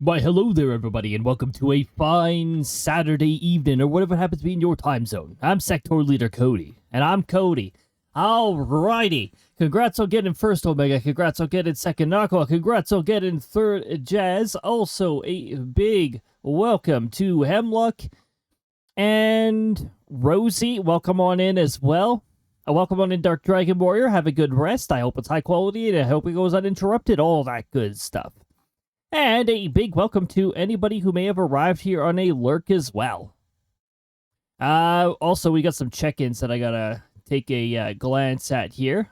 Why, hello there, everybody, and welcome to a fine Saturday evening, or whatever happens to be in your time zone. I'm sector leader Cody, and I'm Cody. Alrighty. Congrats on getting first Omega, congrats on getting second Aqua, congrats on getting third Jazz. Also, a big welcome to Hemlock and Rosie. Welcome on in as well. Welcome on in, Dark Dragon Warrior. Have a good rest. I hope it's high quality, and I hope it goes uninterrupted. All that good stuff. And a big welcome to anybody who may have arrived here on a lurk as well. Also, we got some check-ins that I gotta take a glance at here.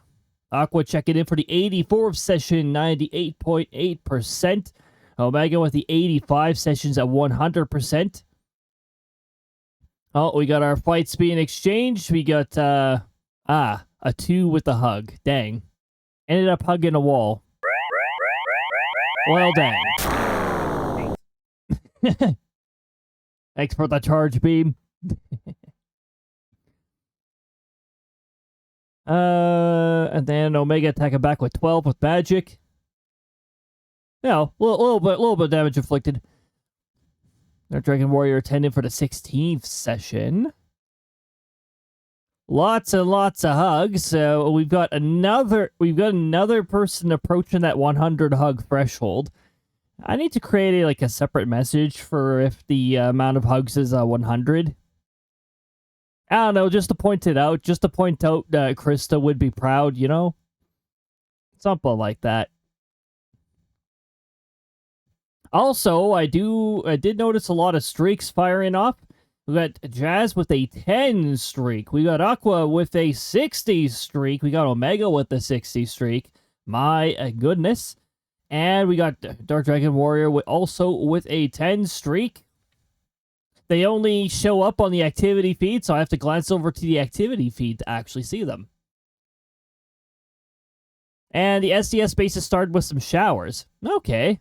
Aqua checking in for the 84th session, 98.8%. Omega with the 85 sessions at 100%. Oh, we got our fights being exchanged. We got, a 2 with the hug. Dang. Ended up hugging a wall. Well, dang. Thanks for the charge beam. And then Omega attacking back with 12 with magic. Yeah, a little bit damage inflicted. Our Dragon Warrior attending for the 16th session. Lots and lots of hugs. So we've got another person approaching that 100 hug threshold. I need to create a separate message for if the amount of hugs is 100. I don't know, just to point it out, that Krista would be proud, you know? Something like that. Also, I did notice a lot of streaks firing off. We got Jazz with a 10 streak. We got Aqua with a 60 streak. We got Omega with a 60 streak. My goodness. And we got Dark Dragon Warrior also with a 10 streak. They only show up on the activity feed, so I have to glance over to the activity feed to actually see them. And the SDS bases started with some showers. Okay.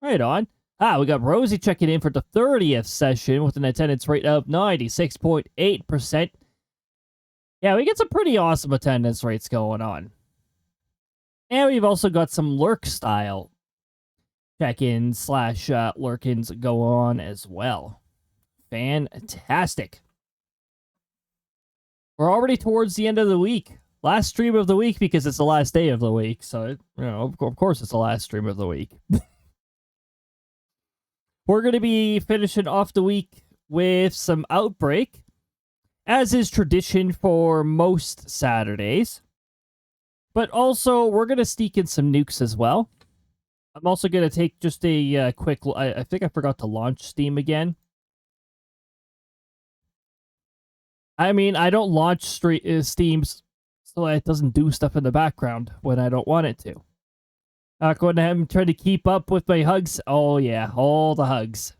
Right on. We got Rosie checking in for the 30th session with an attendance rate of 96.8%. Yeah, we get some pretty awesome attendance rates going on. And we've also got some lurk style check-ins / lurk-ins go on as well. Fantastic. We're already towards the end of the week. Last stream of the week because it's the last day of the week. So, of course it's the last stream of the week. We're going to be finishing off the week with some Outbrk, as is tradition for most Saturdays. But also, we're going to sneak in some nukes as well. I'm also going to take just a quick... I think I forgot to launch Steam again. I mean, I don't launch Steam so it doesn't do stuff in the background when I don't want it to. Going ahead and trying to keep up with my hugs. Oh, yeah. All the hugs.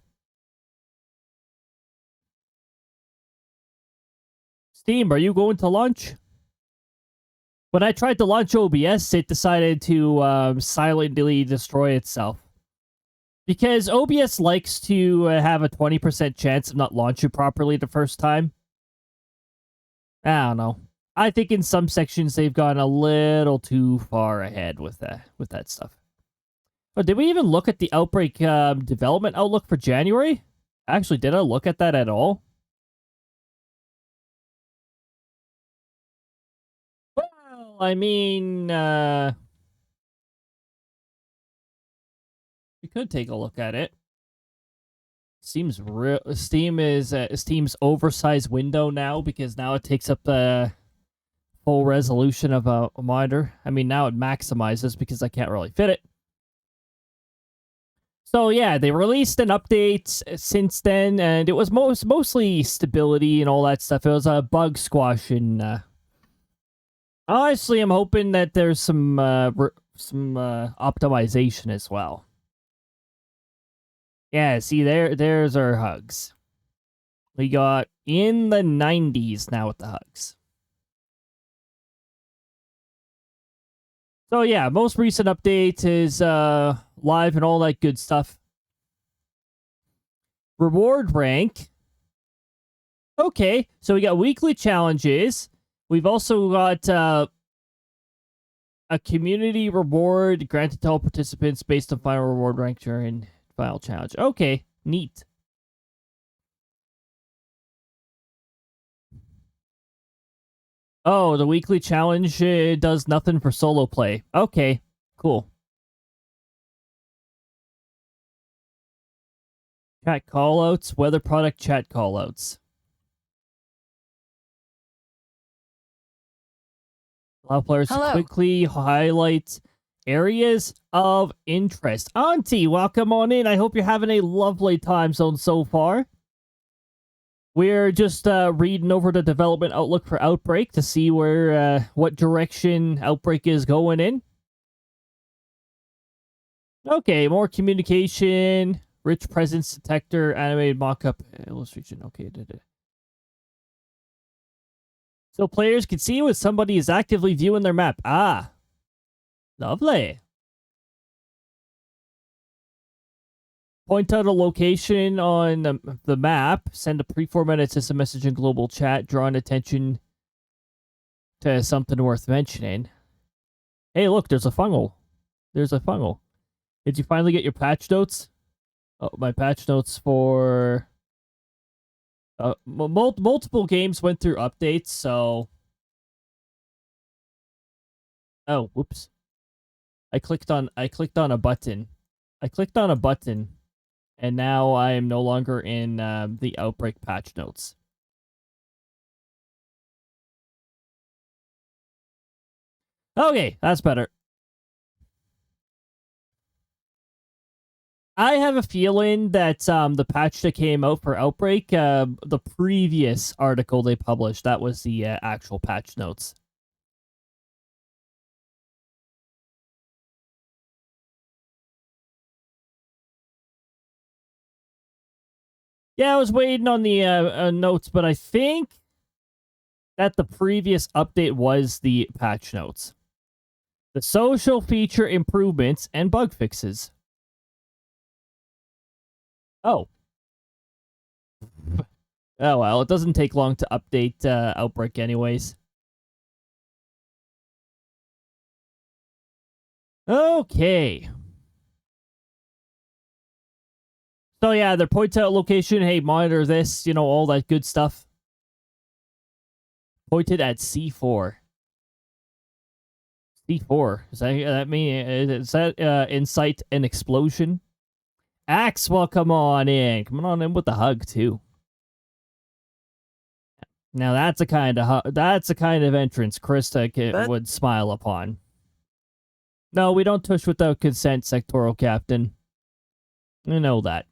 Steam, are you going to launch? When I tried to launch OBS, it decided to silently destroy itself. Because OBS likes to have a 20% chance of not launching properly the first time. I don't know. I think in some sections they've gone a little too far ahead with that stuff. Oh, did we even look at the Outbrk development outlook for January? Actually, did I look at that at all? Well, I mean, we could take a look at it. Seems real. Steam is Steam's oversized window now because now it takes up the full resolution of a monitor. I mean, now it maximizes because I can't really fit it. So yeah, they released an update since then, and it was mostly stability and all that stuff. It was a bug squash, and honestly, I'm hoping that there's some optimization as well. Yeah, see, there's our hugs. We got in the 90s now with the hugs. So yeah, most recent update is live and all that good stuff. Reward rank. Okay, so we got weekly challenges. We've also got a A community reward granted to all participants based on final reward rank during final challenge. Okay, neat. Oh, the weekly challenge does nothing for solo play. Okay, cool. Chat callouts, weather product chat callouts. Allow players to quickly highlight areas of interest. Auntie, welcome on in. I hope you're having a lovely time zone so far. We're just reading over the development outlook for Outbrk to see where what direction Outbrk is going in. Okay, more communication, rich presence detector, animated mockup illustration. Okay, so players can see when somebody is actively viewing their map. Ah, lovely. Point out a location on the map. Send a pre-formatted system message in global chat, drawing attention to something worth mentioning. Hey, look, there's a funnel. There's a funnel. Did you finally get your patch notes? Oh, my patch notes for... multiple games went through updates, so... Oh, whoops. I clicked on a button. And now I am no longer in the Outbrk patch notes. Okay, that's better. I have a feeling that the patch that came out for Outbrk, the previous article they published, that was the actual patch notes. Yeah, I was waiting on the notes, but I think that the previous update was the patch notes. The social feature improvements and bug fixes. Oh. Oh, well, it doesn't take long to update Outbrk anyways. Okay. So yeah, they're pointing out location. Hey, monitor this, all that good stuff. Pointed at C4. C4. Does that mean, is that incite an explosion? Axe, well, come on in. Come on in with the hug, too. Now that's a kind of entrance Krista would smile upon. No, we don't tush without consent, sectoral captain. I know that.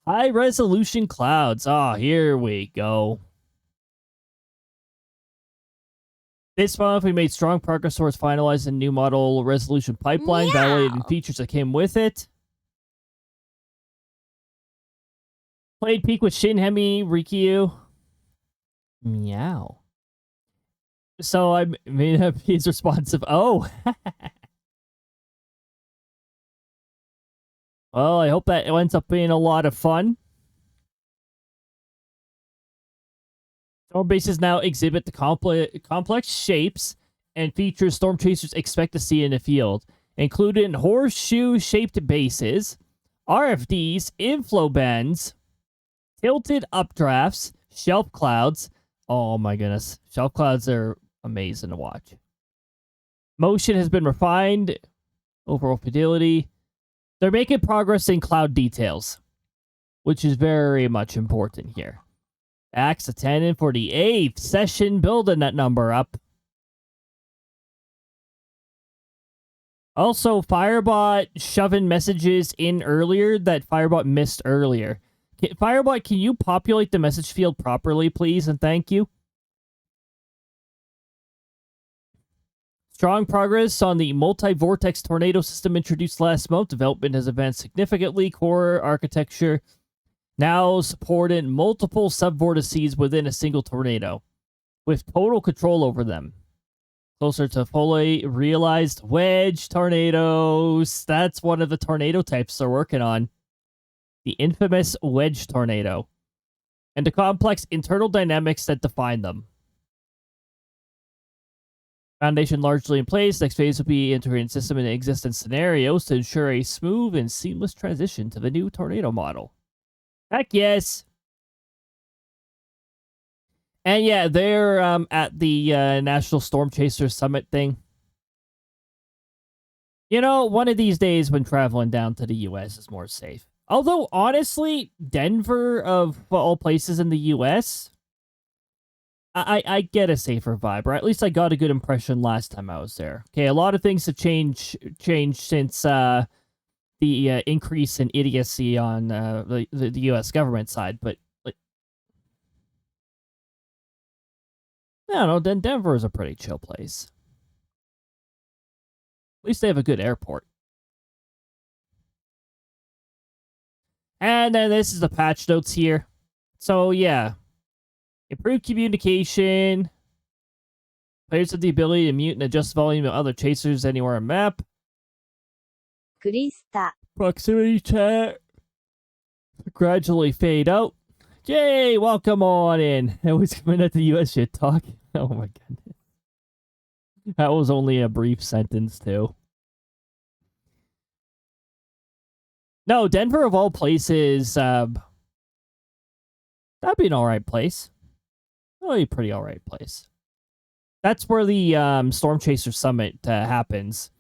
High resolution clouds. Oh, here we go. This month, we made strong progress towards finalizing the new model resolution pipeline, validating features that came with it. Played Peak with Shinhemi Rikyu. Meow. So I made up he's responsive. Oh. Well, I hope that ends up being a lot of fun. Storm bases now exhibit the complex shapes and features storm chasers expect to see in the field, including horseshoe-shaped bases, RFDs, inflow bends, tilted updrafts, shelf clouds. Oh my goodness. Shelf clouds are amazing to watch. Motion has been refined. Overall fidelity. They're making progress in cloud details, which is very much important here. Axe attendant for the 8th session, building that number up. Also, Firebot shoving messages in earlier that Firebot missed earlier. Firebot, can you populate the message field properly, please, and thank you? Strong progress on the multi-vortex tornado system introduced last month. Development has advanced significantly. Core architecture now supporting multiple sub-vortices within a single tornado, with total control over them. Closer to fully realized wedge tornadoes. That's one of the tornado types they're working on. The infamous wedge tornado. And the complex internal dynamics that define them. Foundation largely in place. Next phase will be integrating system and existing scenarios to ensure a smooth and seamless transition to the new tornado model. Heck yes. And yeah, they're at the National Storm Chaser Summit thing. You know, one of these days when traveling down to the US is more safe. Although, honestly, Denver, of all places in the US, I get a safer vibe, or at least I got a good impression last time I was there. Okay, a lot of things have changed since the increase in idiocy on the US government side, but like, I don't know, then Denver is a pretty chill place. At least they have a good airport. And then this is the patch notes here. So yeah, improved communication. Players have the ability to mute and adjust volume of other chasers anywhere on map. クリスタ Proximity chat. Gradually fade out. Jay, welcome on in. I was coming at the US shit talk. Oh my goodness. That was only a brief sentence too. No, Denver of all places, that'd be an alright place. That'd be a pretty alright place. That's where the Storm Chaser Summit happens.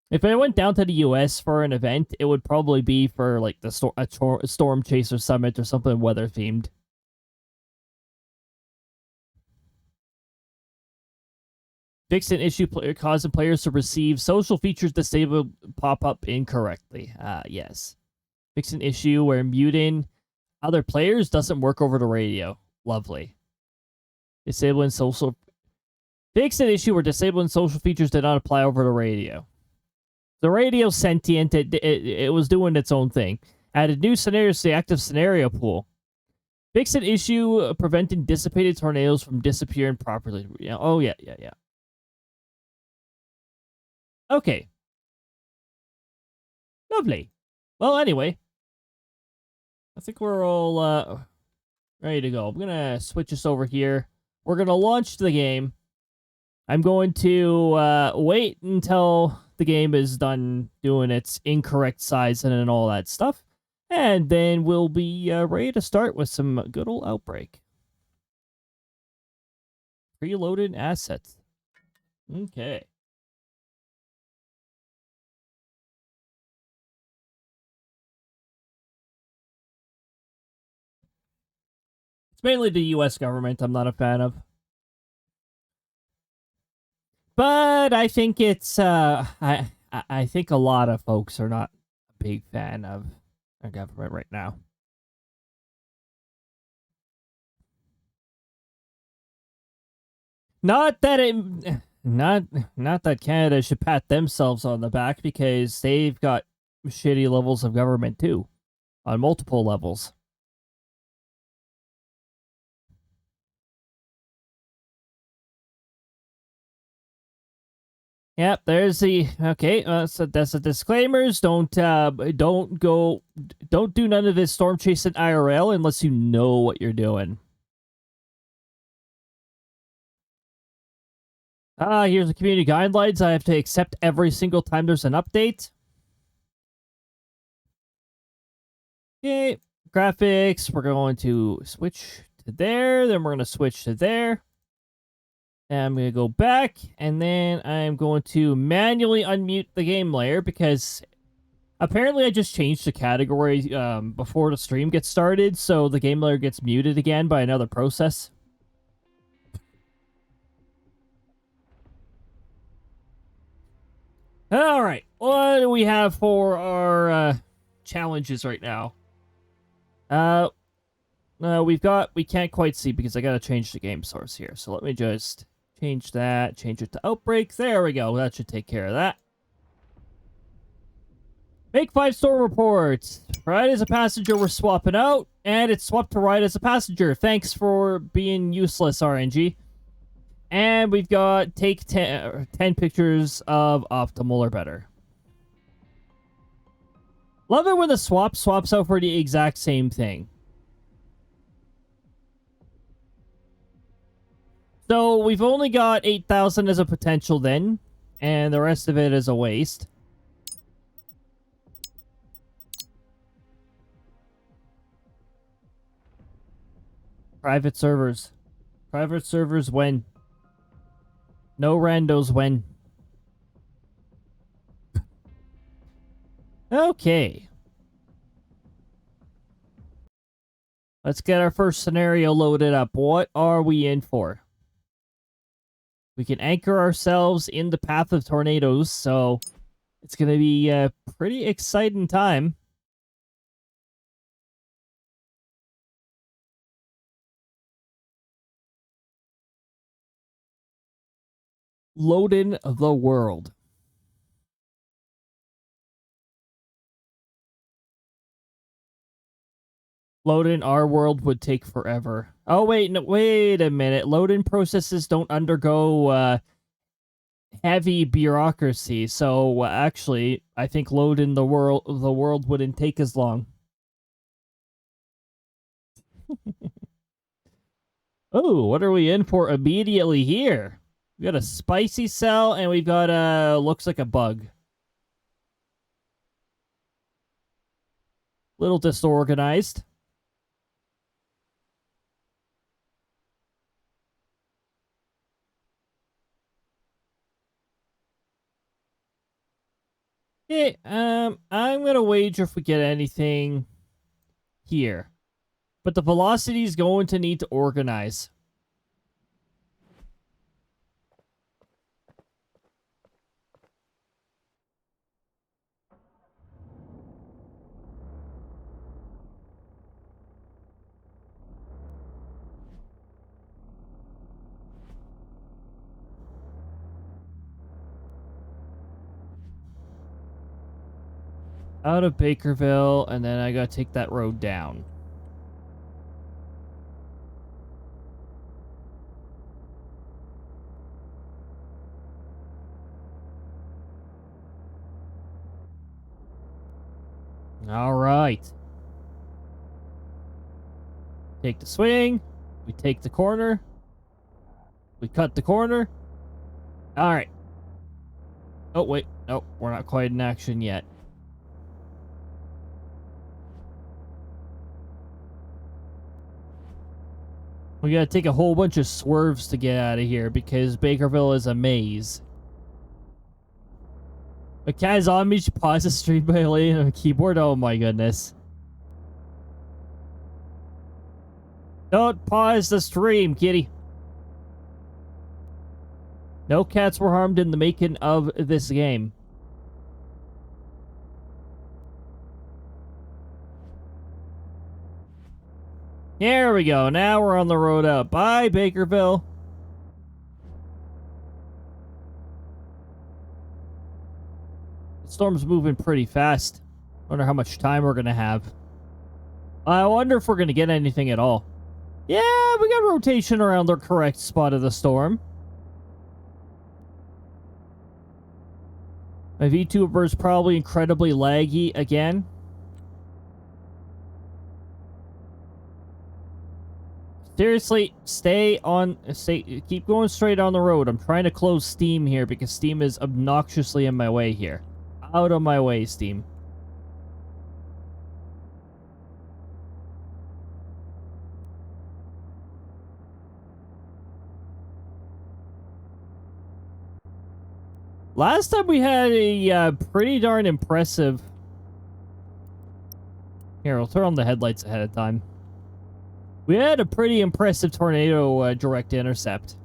If I went down to the US for an event, it would probably be for like the Storm Chaser Summit or something weather themed. Fix an issue causing players to receive social features disabled pop up incorrectly. Yes. Fix an issue where muting other players doesn't work over the radio. Lovely. Disabling social. Fix an issue where disabling social features did not apply over the radio. The radio's sentient. It was doing its own thing. Added new scenarios to the active scenario pool. Fix an issue preventing dissipated tornadoes from disappearing properly. Yeah. Oh, yeah. Okay. Lovely. Well, anyway. I think we're all ready to go. I'm going to switch us over here. We're going to launch the game. I'm going to wait until the game is done doing its incorrect sizing and all that stuff. And then we'll be ready to start with some good old Outbrk. Preloaded assets. Okay. It's mainly the US government I'm not a fan of. But I think it's I think a lot of folks are not a big fan of our government right now. Not that Canada should pat themselves on the back, because they've got shitty levels of government too, on multiple levels. Yep, there's the so that's the disclaimers. Don't do none of this storm chasing IRL unless you know what you're doing. Here's the community guidelines. I have to accept every single time there's an update. Okay, graphics. We're going to switch to there. Then we're going to switch to there. And I'm going to go back. And then I'm going to manually unmute the game layer, because apparently I just changed the category before the stream gets started. So the game layer gets muted again by another process. All right, what do we have for our challenges right now? We can't quite see because I gotta change the game source here. So let me just change that, change it to Outbrk. There we go. That should take care of that. Make 5 storm reports. Ride as a passenger, we're swapping out, and it's swapped to ride as a passenger. Thanks for being useless, RNG. And we've got take 10 pictures of optimal or better. Love it when the swaps out for the exact same thing. So we've only got 8,000 as a potential then, and the rest of it is a waste. Private servers. Private servers when. No randos when. Okay. Let's get our first scenario loaded up. What are we in for? We can anchor ourselves in the path of tornadoes, so it's going to be a pretty exciting time. Load in the world. Load-in our world would take forever. Oh, wait, no, wait a minute. Load-in processes don't undergo heavy bureaucracy, so actually, I think load-in the world wouldn't take as long. Oh, what are we in for immediately here? We got a spicy cell, and we've got looks like a bug. Little disorganized. Okay, I'm gonna wager if we get anything here. But the velocity is going to need to organize. Out of Bakerville, and then I gotta take that road down. Alright. Take the swing. We take the corner. We cut the corner. Alright. Oh, wait. Nope, we're not quite in action yet. We gotta take a whole bunch of swerves to get out of here because Bakerville is a maze. A cat is on me. She paused the stream by laying on a keyboard. Oh my goodness. Don't pause the stream, kitty. No cats were harmed in the making of this game. Here we go. Now we're on the road up. Bye, Bakerville. The storm's moving pretty fast. Wonder how much time we're gonna have. I wonder if we're gonna get anything at all. Yeah, we got rotation around the correct spot of the storm. My VTuber is probably incredibly laggy again. Seriously, keep going straight on the road. I'm trying to close Steam here because Steam is obnoxiously in my way here. Out of my way, Steam. Last time we had a pretty darn impressive... Here, we'll turn on the headlights ahead of time. We had a pretty impressive tornado direct intercept.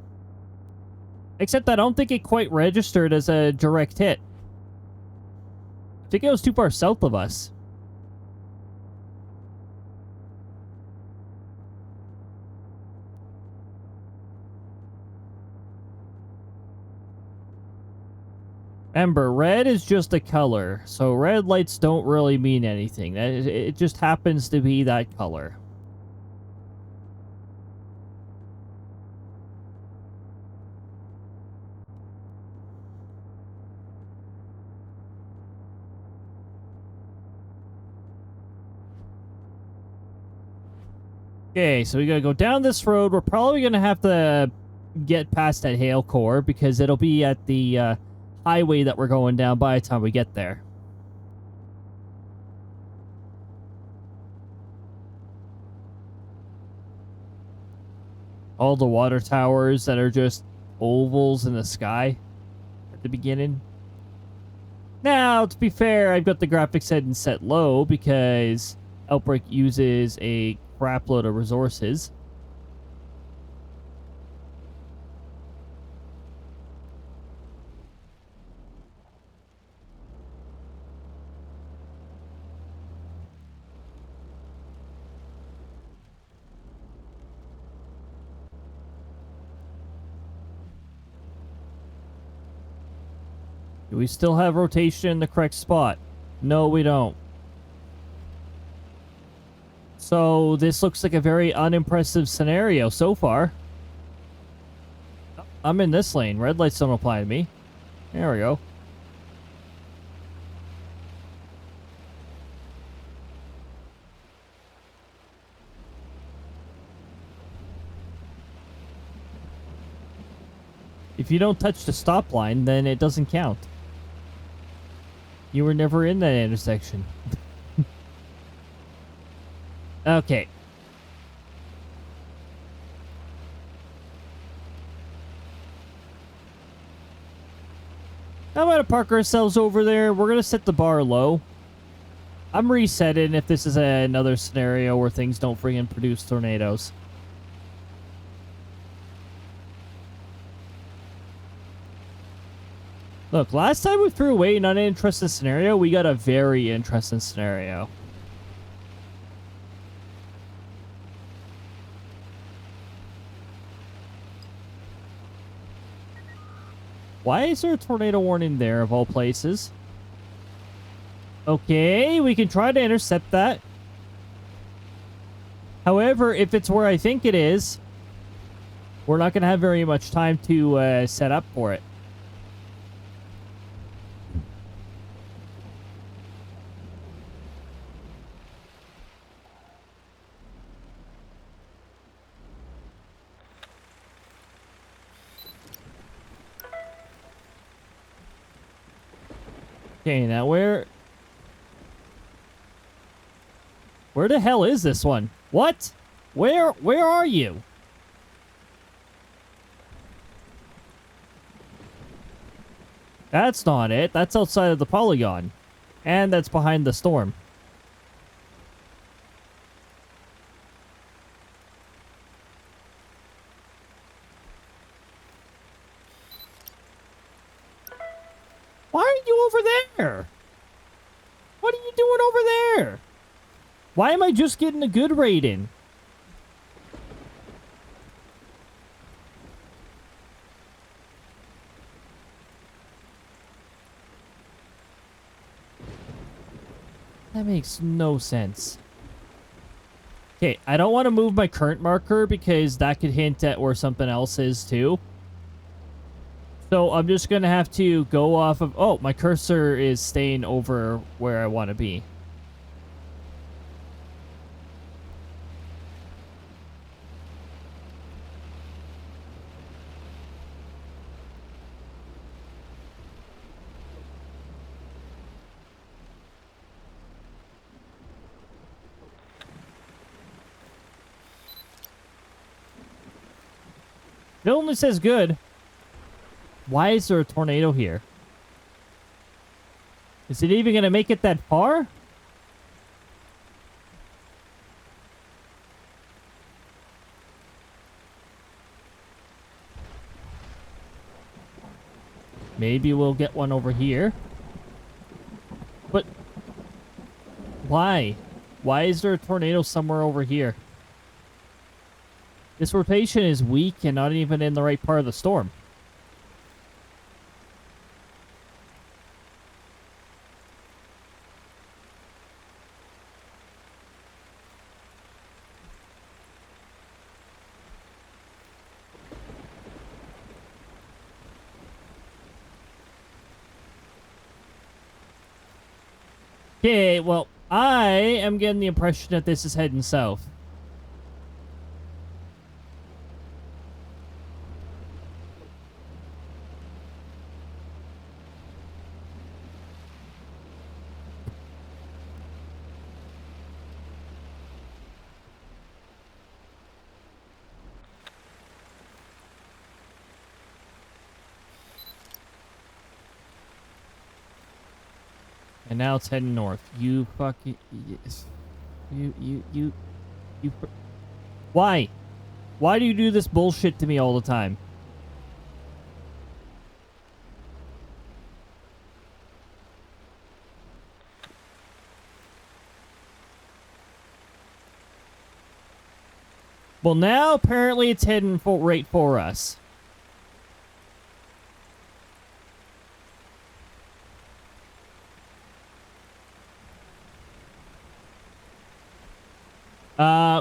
Except I don't think it quite registered as a direct hit. I think it was too far south of us. Remember, red is just a color, so red lights don't really mean anything. It just happens to be that color. Okay, so we gotta go down this road. We're probably gonna have to get past that hail core because it'll be at the highway that we're going down by the time we get there. All the water towers that are just ovals in the sky at the beginning. Now, to be fair, I've got the graphics setting set low because Outbrk uses a crap load of resources. Do we still have rotation in the correct spot? No, we don't. So this looks like a very unimpressive scenario so far. I'm in this lane. Red lights don't apply to me. There we go. If you don't touch the stop line, then it doesn't count. You were never in that intersection. Okay. I'm gonna park ourselves over there. We're gonna set the bar low. I'm resetting if this is another scenario where things don't friggin' produce tornadoes. Look, last time we threw away an uninteresting scenario, we got a very interesting scenario. Why is there a tornado warning there, of all places? Okay, we can try to intercept that. However, if it's where I think it is, we're not going to have very much time to set up for it. Okay, now where the hell is this one? What? Where are you? That's not it. That's outside of the polygon. And that's behind the storm. Why are you over there? What are you doing over there? Why am I just getting a good rating? That makes no sense. Okay, I don't want to move my current marker because that could hint at where something else is too. So I'm just going to have to go off of... Oh, my cursor is staying over where I want to be. It only says good. Why is there a tornado here? Is it even going to make it that far? Maybe we'll get one over here. But why? Why is there a tornado somewhere over here? This rotation is weak and not even in the right part of the storm. Okay, well, I am getting the impression that this is heading south. And now it's heading north. You fucking... Yes. You... Why? Why do you do this bullshit to me all the time? Well, now apparently it's heading right for us.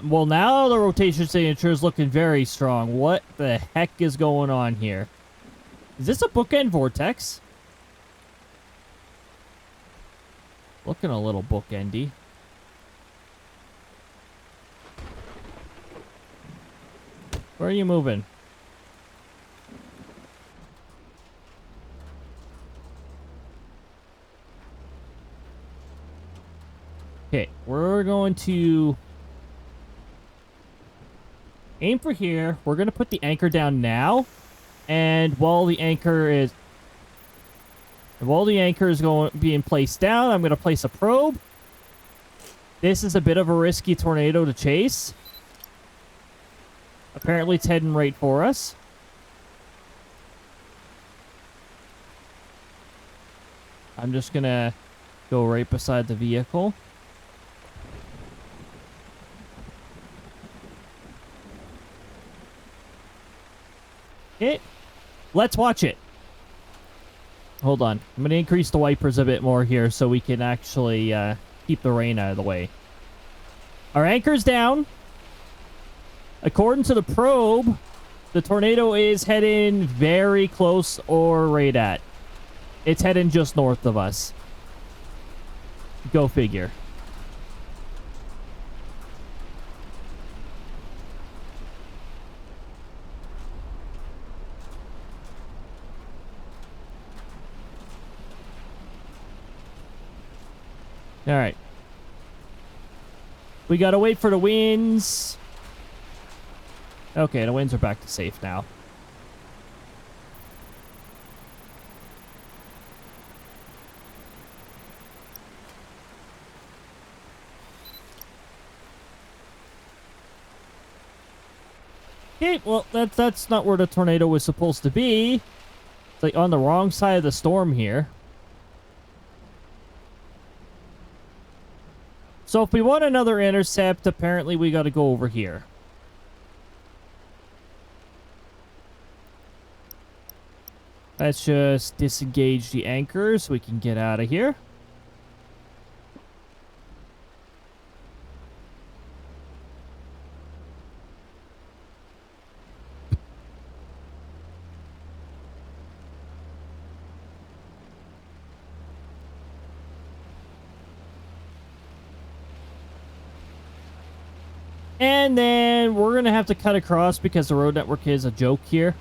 Well, now the rotation signature is looking very strong. What the heck is going on here? Is this a bookend vortex? Looking a little bookendy. Where are you moving? Okay, we're going to aim for here. We're going to put the anchor down now. And while the anchor is being placed down, I'm going to place a probe. This is a bit of a risky tornado to chase. Apparently it's heading right for us. I'm just going to go right beside the vehicle. Okay, let's watch it. Hold on. I'm going to increase the wipers a bit more here so we can actually keep the rain out of the way. Our anchor's down. According to the probe, the tornado is heading very close or right at. It's heading just north of us. Go figure. All right. We gotta wait for the winds. Okay, the winds are back to safe now. Okay, well, that's not where the tornado was supposed to be. It's like on the wrong side of the storm here. So if we want another intercept, apparently we got to go over here. Let's just disengage the anchor so we can get out of here. And then we're going to have to cut across because the road network is a joke here.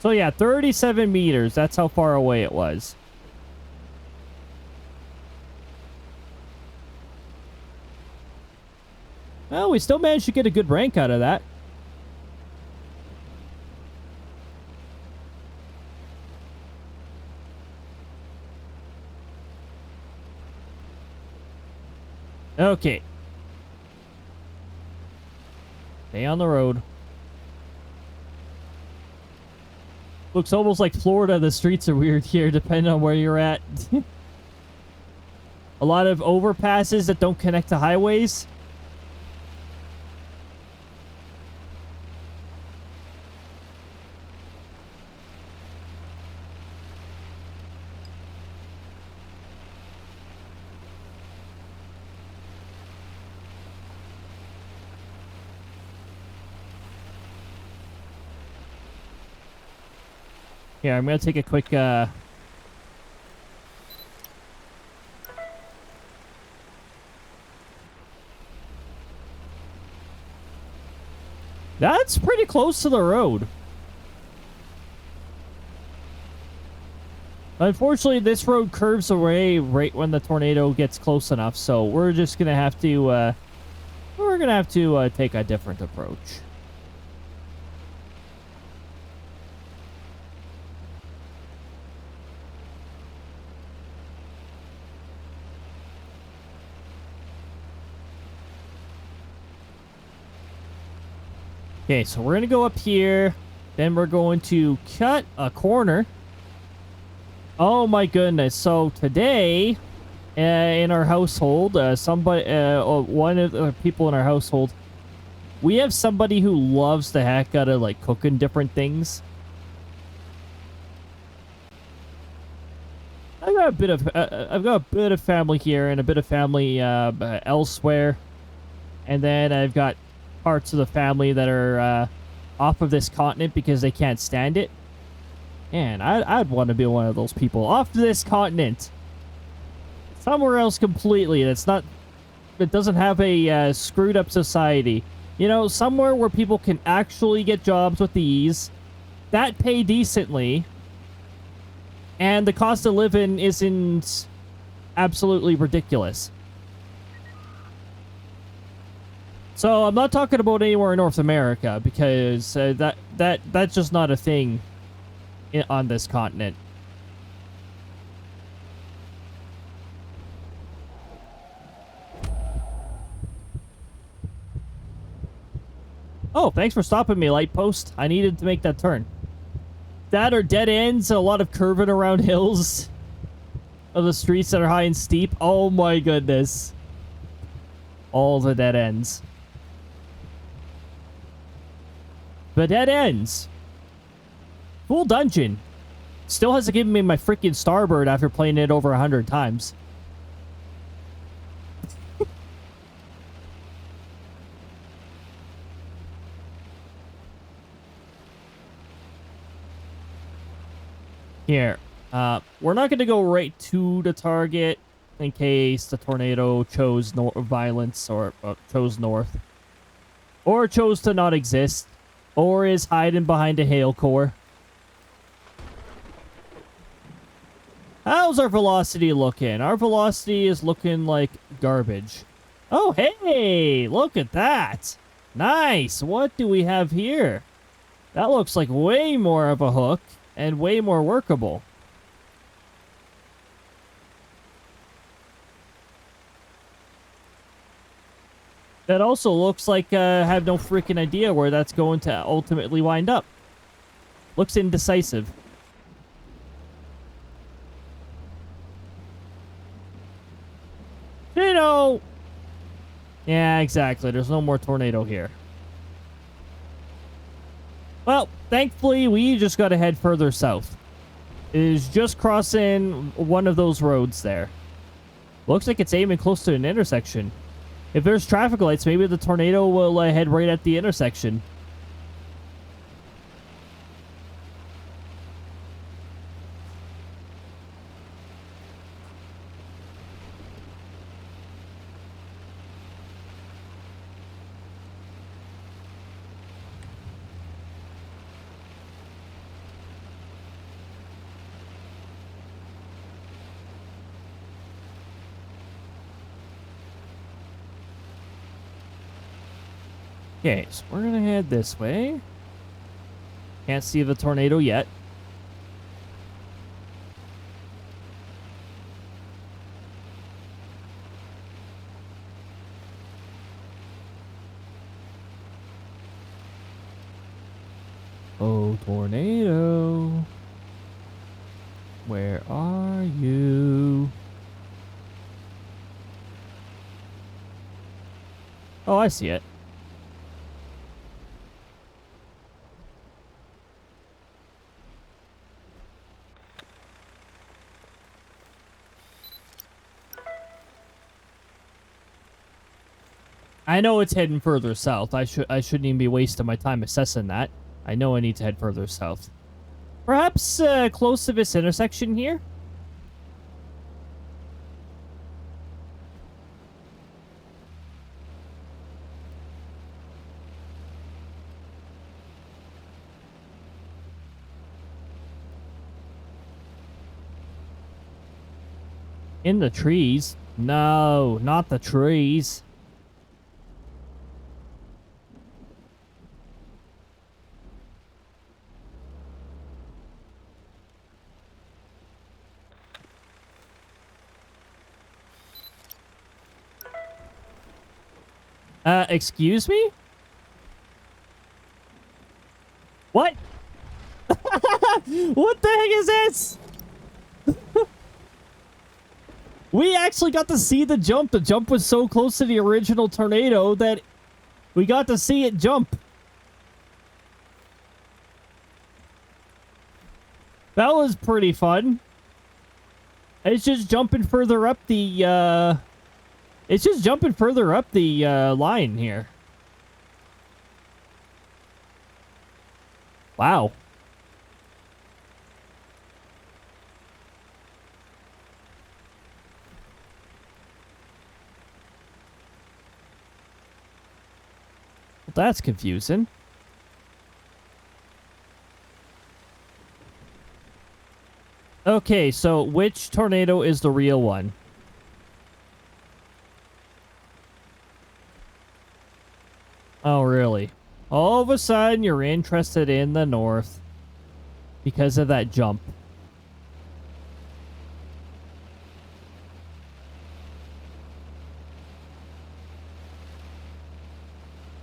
So yeah, 37 meters. That's how far away it was. Well, we still managed to get a good rank out of that. Okay. Stay on the road. Looks almost like Florida. The streets are weird here, depending on where you're at. A lot of overpasses that don't connect to highways. Here, I'm going to take a quick, That's pretty close to the road. Unfortunately, this road curves away right when the tornado gets close enough, so we're just gonna have to, take a different approach. Okay, so we're gonna go up here, then we're going to cut a corner. Oh my goodness! So today, in our household, one of the people in our household, we have somebody who loves the heck out of like cooking different things. I've got a bit of family here and a bit of family elsewhere, and then I've got parts of the family that are off of this continent because they can't stand it. Man, I'd want to be one of those people off this continent, somewhere else completely. That doesn't have a screwed up society. You know, somewhere where people can actually get jobs with ease, that pay decently, and the cost of living isn't absolutely ridiculous. So I'm not talking about anywhere in North America because that's just not a thing on this continent. Oh, thanks for stopping me, light post. I needed to make that turn. That or dead ends, a lot of curving around hills of the streets that are high and steep. Oh my goodness. All the dead ends. The dead ends. Cool dungeon. Still hasn't given me my freaking starboard after playing it over 100 times. Here. We're not going to go right to the target in case the tornado chose violence or chose north. Or chose to not exist. Or is hiding behind a hail core. How's our velocity looking? Our velocity is looking like garbage. Oh, hey! Look at that! Nice! What do we have here? That looks like way more of a hook and way more workable. That also looks like I have no freaking idea where that's going to ultimately wind up. Looks indecisive. Tornado! Yeah, exactly. There's no more tornado here. Well, thankfully, we just got to head further south. It is just crossing one of those roads there. Looks like it's aiming close to an intersection. If there's traffic lights, maybe the tornado will head right at the intersection. Okay, so we're gonna head this way. Can't see the tornado yet. Oh, tornado. Where are you? Oh, I see it. I know it's heading further south. I shouldn't even be wasting my time assessing that. I know I need to head further south. Perhaps close to this intersection here? In the trees? No, not the trees. Excuse me? What? What the heck is this? We actually got to see the jump. The jump was so close to the original tornado that we got to see it jump. That was pretty fun. It's just jumping further up the, It's just jumping further up the, line here. Wow. Well, that's confusing. Okay, so which tornado is the real one? Oh, really? All of a sudden, you're interested in the north because of that jump.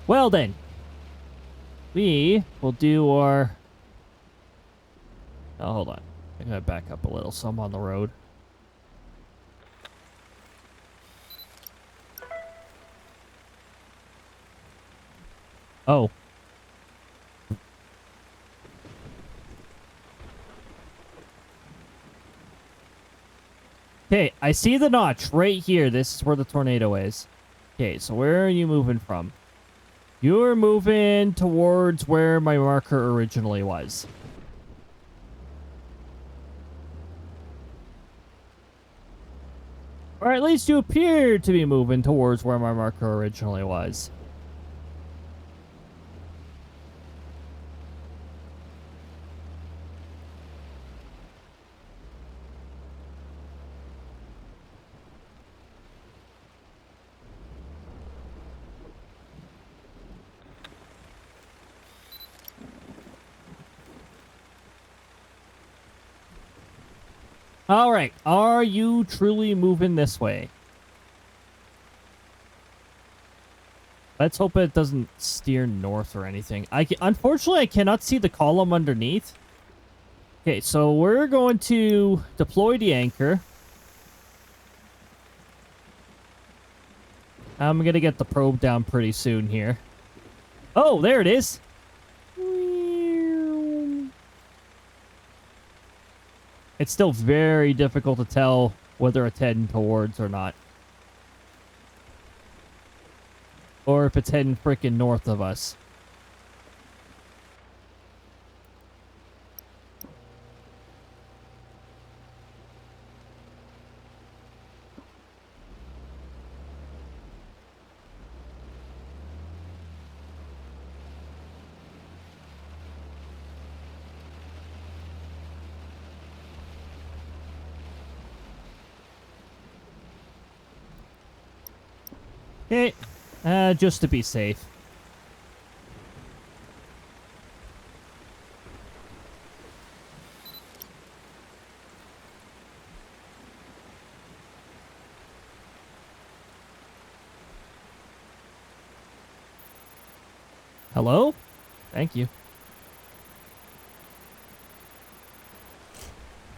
Well then, we will do our... Oh, hold on. I'm gonna back up a little so I'm on the road. Oh. Okay, I see the notch right here. This is where the tornado is. Okay, so where are you moving from? You're moving towards where my marker originally was. Or at least you appear to be moving towards where my marker originally was. All right, are you truly moving this way? Let's hope it doesn't steer north or anything. Unfortunately, I cannot see the column underneath. Okay, so we're going to deploy the anchor. I'm going to get the probe down pretty soon here. Oh, there it is. It's still very difficult to tell whether it's heading towards or not. Or if it's heading freaking north of us. Okay, just to be safe. Hello? Thank you.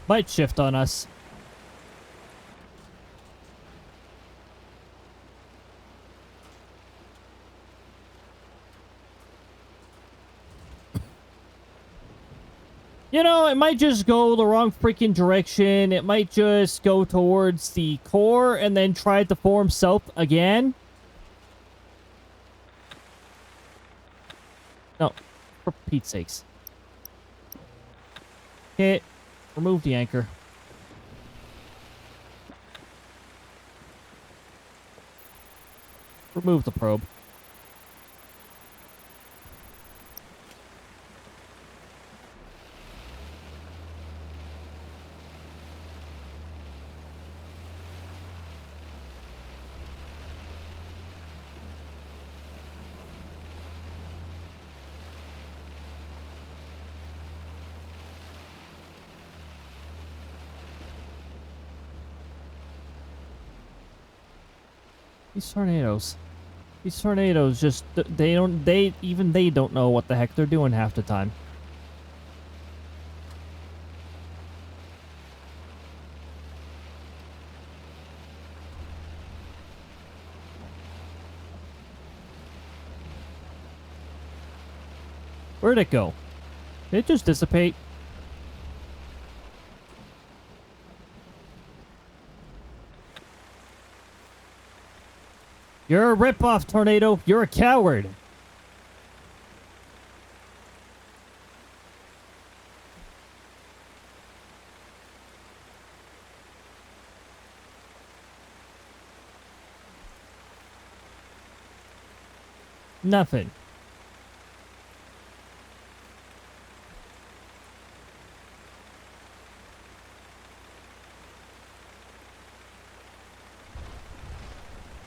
Might shift on us. You know, it might just go the wrong freaking direction. It might just go towards the core and then try to form south again. No, for Pete's sakes. Okay, remove the anchor. Remove the probe. These tornadoes. These tornadoes just, they don't know what the heck they're doing half the time. Where'd it go? Did it just dissipate? You're a ripoff, tornado. You're a coward. Nothing.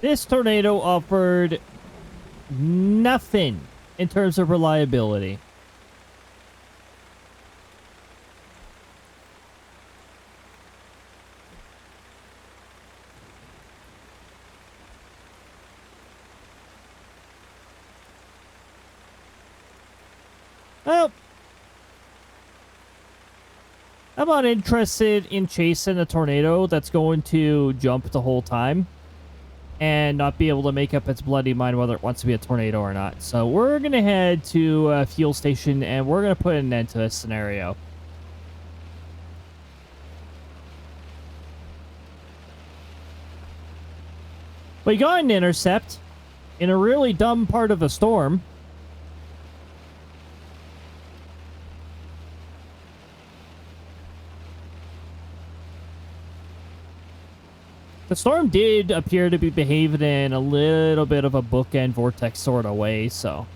This tornado offered nothing in terms of reliability. Well, I'm not interested in chasing a tornado that's going to jump the whole time and not be able to make up its bloody mind whether it wants to be a tornado or not. So we're going to head to a fuel station and we're going to put an end to this scenario. We got an intercept in a really dumb part of the storm. The storm did appear to be behaving in a little bit of a bookend vortex sort of way, so.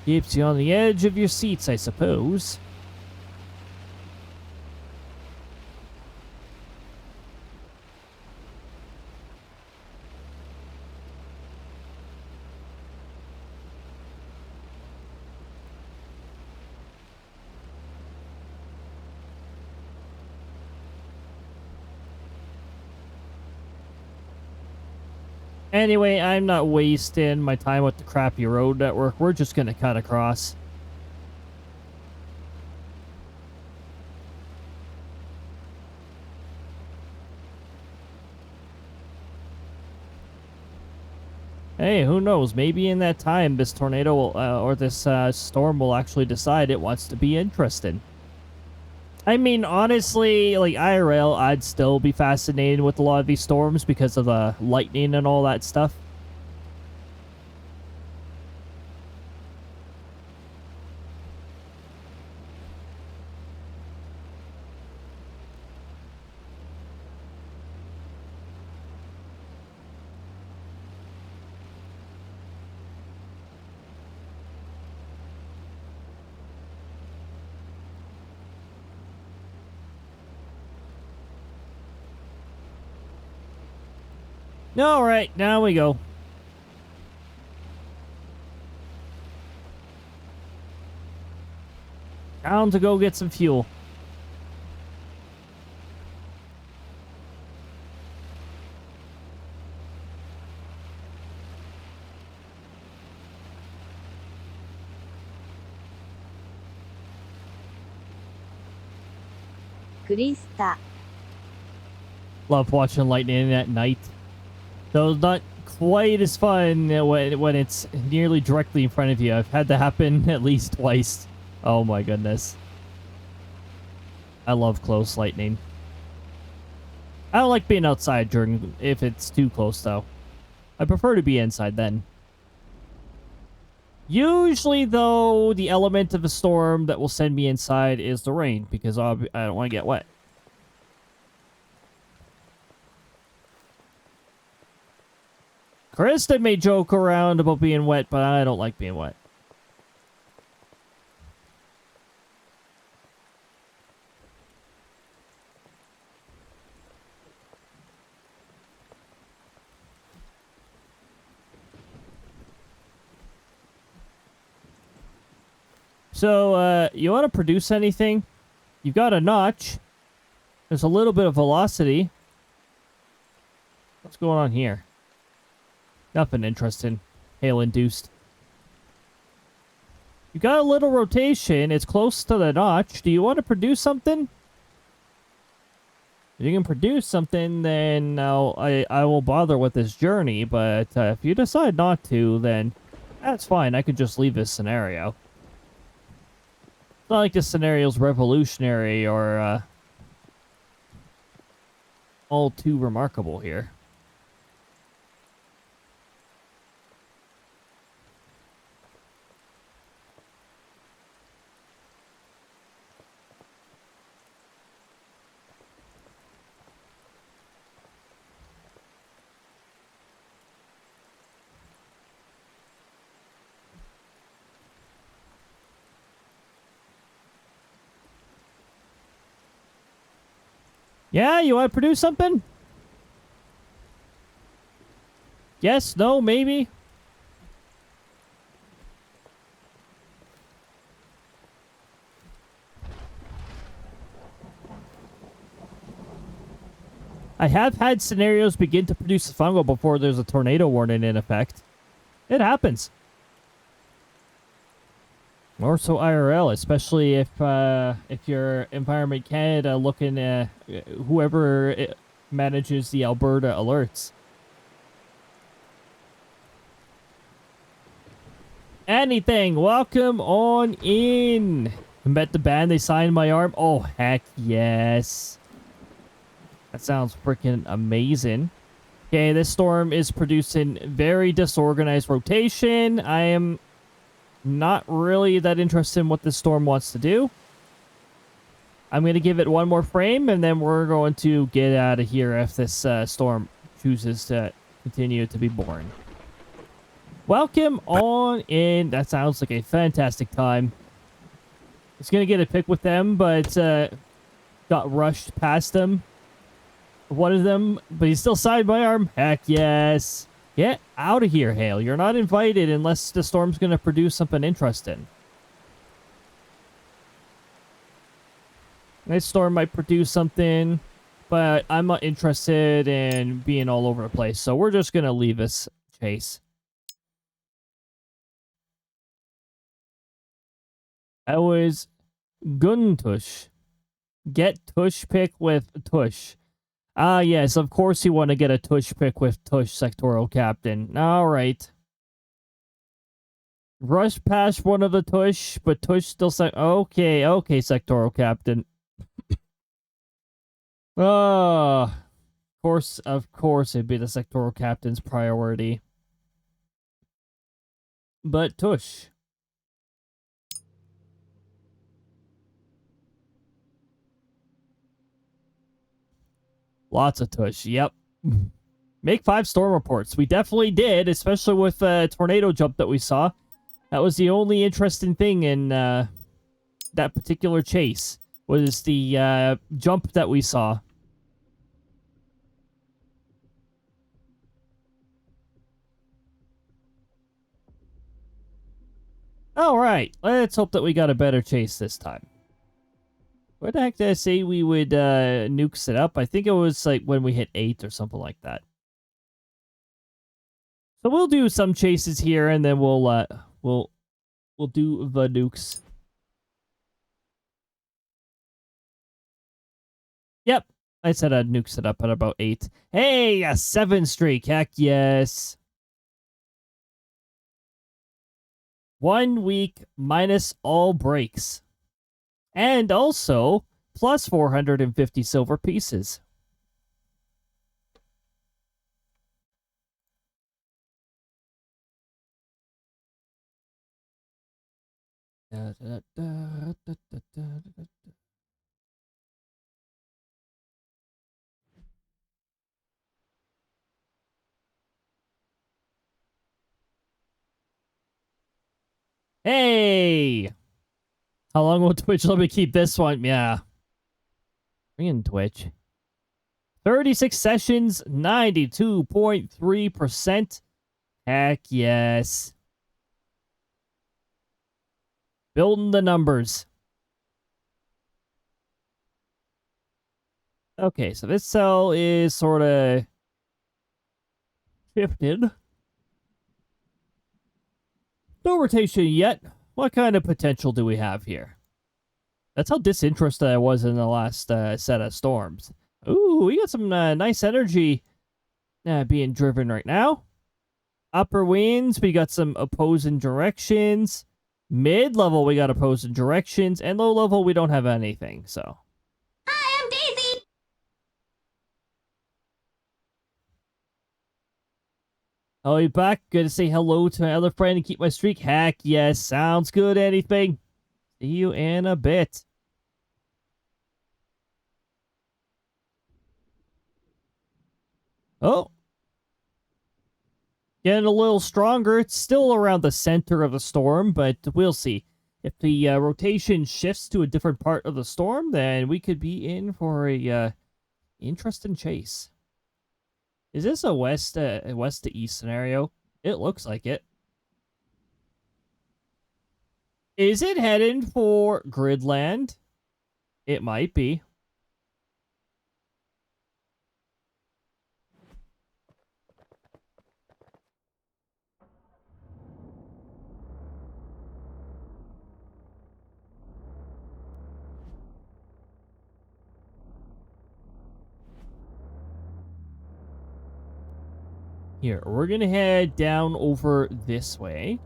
Keeps you on the edge of your seats, I suppose. Anyway, I'm not wasting my time with the crappy road network. We're just going to cut across. Hey, who knows? Maybe in that time, this tornado will, or this storm will actually decide it wants to be interested. I mean, honestly, like IRL, I'd still be fascinated with a lot of these storms because of the lightning and all that stuff. All right, now we go. Down to go get some fuel. Krista. Love watching lightning at night. Though not quite as fun when it's nearly directly in front of you. I've had that happen at least twice. Oh my goodness. I love close lightning. I don't like being outside during if it's too close though. I prefer to be inside then. Usually though, the element of a storm that will send me inside is the rain because I don't want to get wet. Krista may joke around about being wet, but I don't like being wet. So, you want to produce anything? You've got a notch. There's a little bit of velocity. What's going on here? Nothing interesting. Hail-induced. You got a little rotation. It's close to the notch. Do you want to produce something? If you can produce something, then I will bother with this journey. But if you decide not to, then that's fine. I could just leave this scenario. It's not like this scenario's revolutionary or all too remarkable here. Yeah, you want to produce something? Yes, no, maybe? I have had scenarios begin to produce a fungal before there's a tornado warning in effect. It happens. More so IRL, especially if your Environment Canada looking at whoever manages the Alberta alerts. Anything, welcome on in. I met the band, they signed my arm. Oh, heck yes. That sounds freaking amazing. Okay, this storm is producing very disorganized rotation. I am not really that interested in what this storm wants to do. I'm going to give it one more frame, and then we're going to get out of here if this storm chooses to continue to be boring. Welcome on in. That sounds like a fantastic time. It's going to get a pick with them, but got rushed past them. One of them, but he's still signed my arm. Heck yes. Get out of here, Hale. You're not invited unless the storm's going to produce something interesting. This storm might produce something, but I'm not interested in being all over the place. So we're just going to leave this chase. That was Guntush. Get Tush pick with Tush. Ah, yes, of course you want to get a Tush pick with Tush, sectoral captain. Alright. Rush past one of the Tush, but Tush still okay, sectoral captain. Of course it'd be the sectoral captain's priority. But Tush. Lots of Tush, yep. Make 5 storm reports. We definitely did, especially with the tornado jump that we saw. That was the only interesting thing in that particular chase, was the jump that we saw. Alright, let's hope that we got a better chase this time. What the heck did I say we would nuke it up? I think it was like when we hit 8 or something like that. So we'll do some chases here, and then we'll do the nukes. Yep, I said I'd nuke it up at about 8. Hey, a 7 streak, heck yes. 1 week minus all breaks. And also, plus 450 silver pieces. Hey! How long will Twitch let me keep this one? Yeah. Bring in Twitch. 36 sessions, 92.3%. Heck yes. Building the numbers. Okay, so this cell is sort of shifted. No rotation yet. What kind of potential do we have here? That's how disinterested I was in the last set of storms. Ooh, we got some nice energy being driven right now. Upper winds, we got some opposing directions. Mid-level, we got opposing directions. And low-level, we don't have anything, so. Hi, I'm Daisy! Oh, you back? Good to say hello to my other friend and keep my streak. Heck yes, sounds good, anything. See you in a bit. Oh. Getting a little stronger. It's still around the center of the storm, but we'll see. If the rotation shifts to a different part of the storm, then we could be in for a interesting chase. Is this a west to east scenario? It looks like it. Is it heading for Gridland? It might be. Here, we're gonna head down over this way.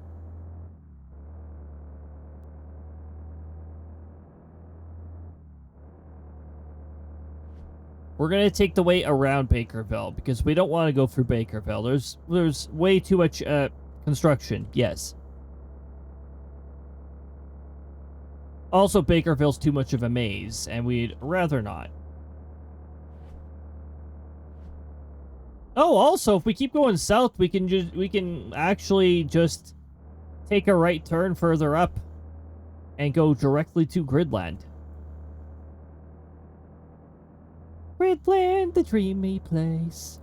We're gonna take the way around Bakerville because we don't want to go through Bakerville. There's way too much construction. Yes. Also, Bakerville's too much of a maze, and we'd rather not. Oh, also, if we keep going south, we can actually just take a right turn further up and go directly to Gridland. Gridland, the dreamy place.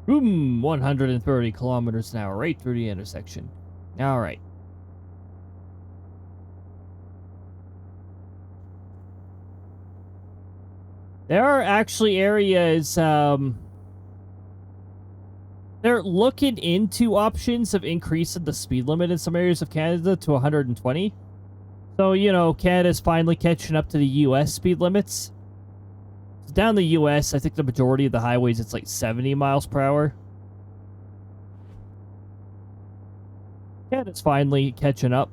Boom, 130 kilometers an hour, right through the intersection. All right. There are actually areas, they're looking into options of increasing the speed limit in some areas of Canada to 120. So, you know, Canada's finally catching up to the U.S. speed limits. So down the U.S., I think the majority of the highways, it's like 70 miles per hour. Canada's finally catching up.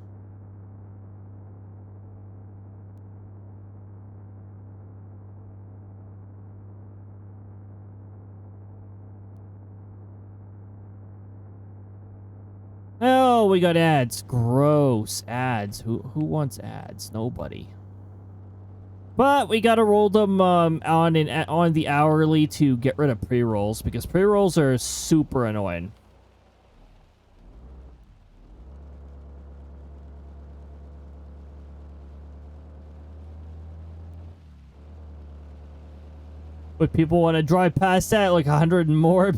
Oh, we got ads. Gross. Ads. Who wants ads? Nobody. But we gotta roll them on the hourly to get rid of pre-rolls, because pre-rolls are super annoying. But people want to drive past that like 100 and more.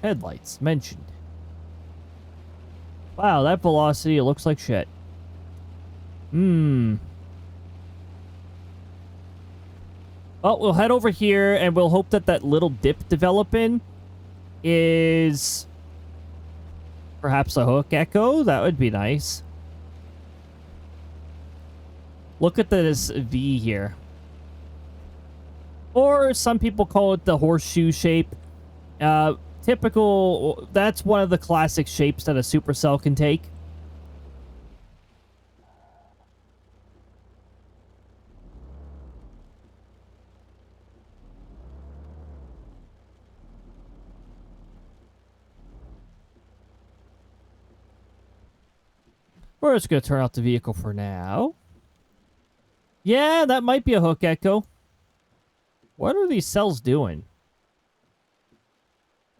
Headlights mentioned. Wow, that velocity, it looks like shit. Well, we'll head over here and we'll hope that that little dip developing is perhaps a hook echo. That would be nice. Look at this V here. Or some people call it the horseshoe shape. Typical, that's one of the classic shapes that a supercell can take. We're just going to turn off the vehicle for now. Yeah, that might be a hook echo. What are these cells doing?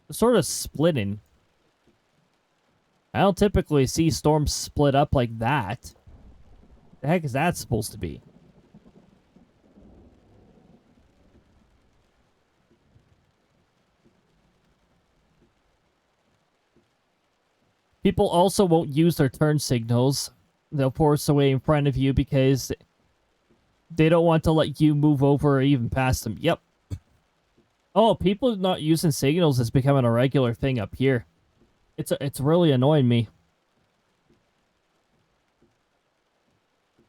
They're sort of splitting. I don't typically see storms split up like that. The heck is that supposed to be? People also won't use their turn signals. They'll force away in front of you because they don't want to let you move over or even past them. Yep. Oh, people not using signals is becoming a regular thing up here. It's really annoying me.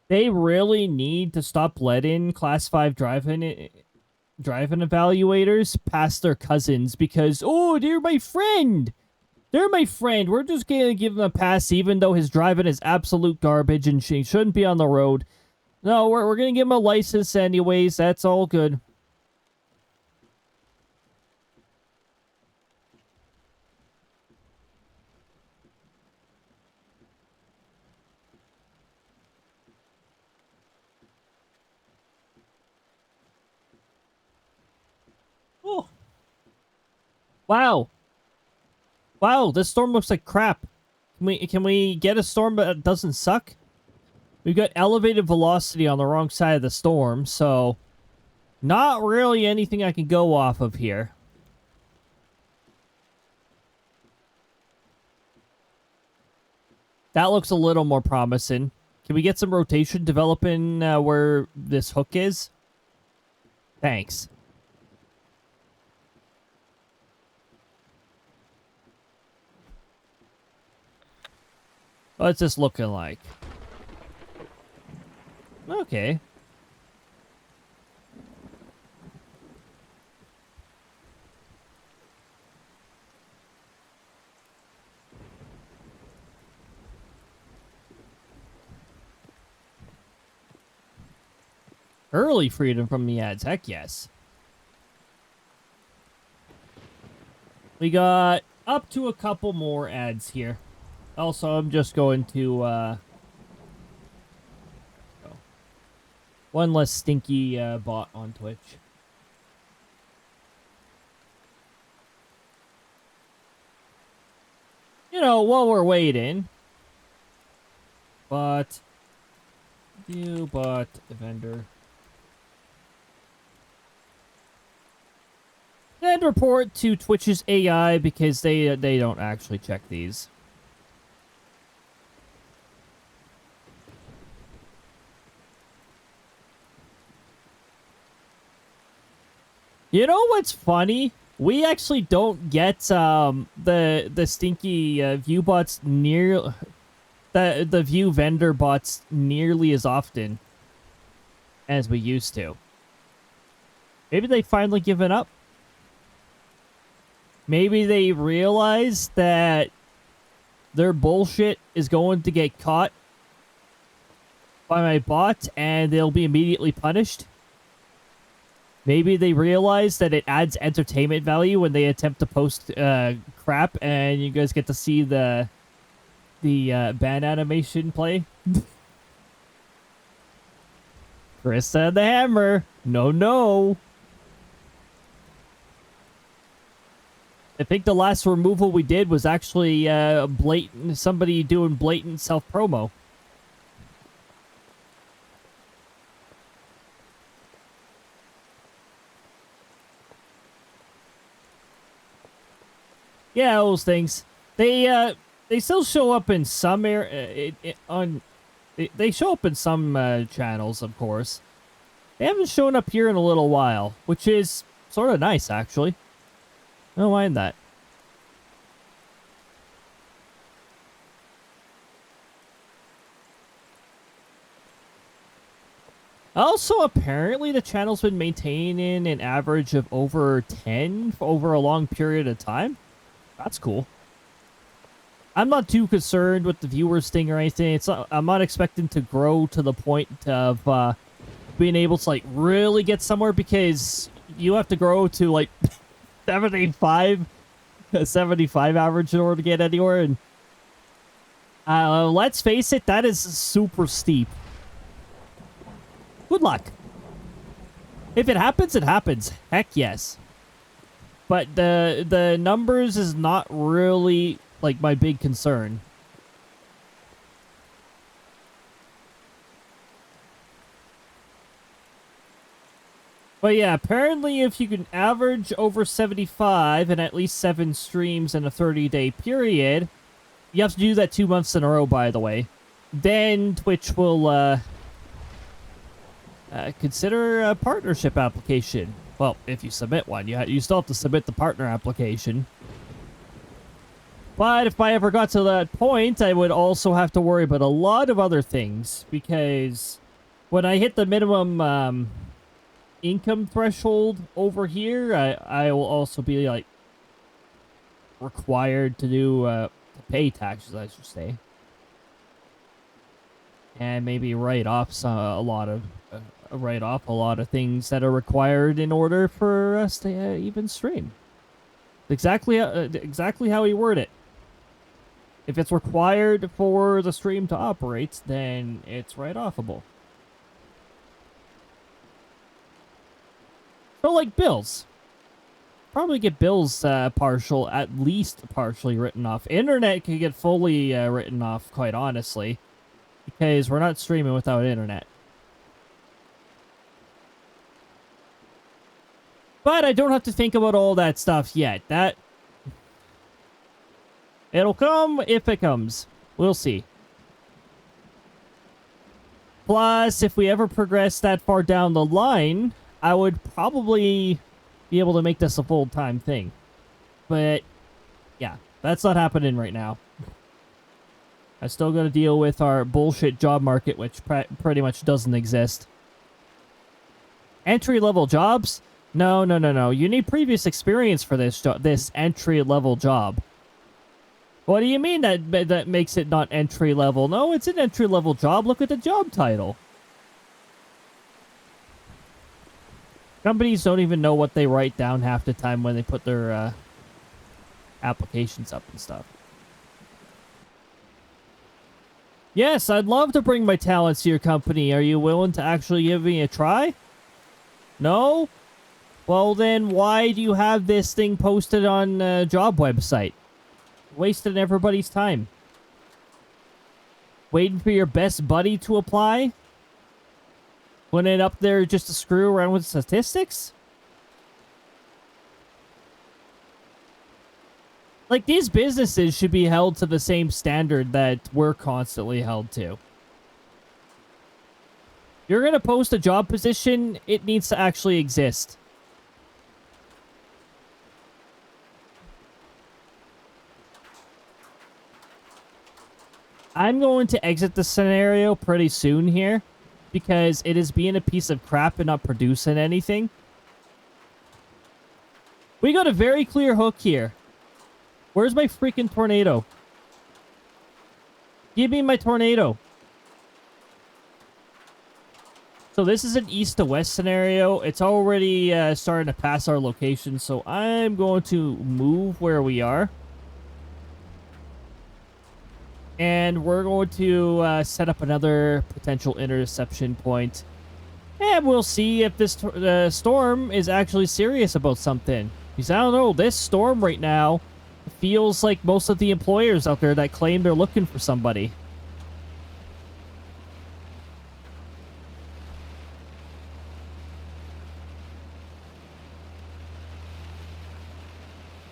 They really need to stop letting Class 5 driving evaluators pass their cousins because, oh, they're my friend. They're my friend. We're just going to give him a pass even though his driving is absolute garbage and she shouldn't be on the road. No, we're going to give him a license anyways. That's all good. Oh. Wow. Wow, this storm looks like crap. Can we get a storm that doesn't suck? We've got elevated velocity on the wrong side of the storm, so not really anything I can go off of here. That looks a little more promising. Can we get some rotation developing where this hook is? Thanks. What's this looking like? Okay. Early freedom from the ads, heck yes. We got up to a couple more ads here. Also, I'm just going to, one less stinky bot on Twitch. You know, while we're waiting. But view bot vendor. And report to Twitch's AI because they don't actually check these. You know what's funny? We actually don't get the stinky view bots near the view vendor bots nearly as often as we used to. Maybe they finally given up. Maybe they realize that their bullshit is going to get caught by my bot and they'll be immediately punished. Maybe they realize that it adds entertainment value when they attempt to post crap and you guys get to see the ban animation play. Krista the Hammer. No. I think the last removal we did was actually blatant, somebody doing blatant self-promo. Yeah, those things. They still show up in some they show up in some channels, of course. They haven't shown up here in a little while, which is sort of nice, actually. I don't mind that. Also, apparently the channel's been maintaining an average of over 10 for over a long period of time. That's cool. I'm not too concerned with the viewers thing or anything. I'm not expecting to grow to the point of being able to like really get somewhere because you have to grow to like 75 average in order to get anywhere. And let's face it, that is super steep. Good luck. If it happens, it happens. Heck yes. But the numbers is not really like my big concern. But yeah, apparently if you can average over 75 and at least 7 streams in a 30-day period, You have to do that 2 months in a row, by the way. Then Twitch will consider a partnership application. Well, if you submit one, you still have to submit the partner application. But if I ever got to that point, I would also have to worry about a lot of other things, because when I hit the minimum income threshold over here, I will also be like required to do to pay taxes, I should say, and maybe write off a lot of things that are required in order for us to even stream. Exactly how he worded it. If it's required for the stream to operate, then it's write-offable. So, like bills. Probably get bills at least partially written off. Internet can get fully written off, quite honestly, because we're not streaming without internet. But I don't have to think about all that stuff yet. It'll come if it comes. We'll see. Plus, if we ever progress that far down the line, I would probably be able to make this a full-time thing. But, yeah, that's not happening right now. I still got to deal with our bullshit job market, which pretty much doesn't exist. Entry-level jobs? No. You need previous experience for this entry-level job. What do you mean that makes it not entry-level? No, it's an entry-level job. Look at the job title. Companies don't even know what they write down half the time when they put their applications up and stuff. Yes, I'd love to bring my talents to your company. Are you willing to actually give me a try? No? Well, then why do you have this thing posted on a job website? Wasting everybody's time. Waiting for your best buddy to apply? Putting it up there just to screw around with statistics? Like, these businesses should be held to the same standard that we're constantly held to. You're gonna post a job position, it needs to actually exist. I'm going to exit the scenario pretty soon here, because it is being a piece of crap and not producing anything. We got a very clear hook here. Where's my freaking tornado? Give me my tornado. So this is an east to west scenario. It's already starting to pass our location, so I'm going to move where we are. And we're going to set up another potential interception point. And we'll see if this storm is actually serious about something. Because I don't know, this storm right now feels like most of the employers out there that claim they're looking for somebody.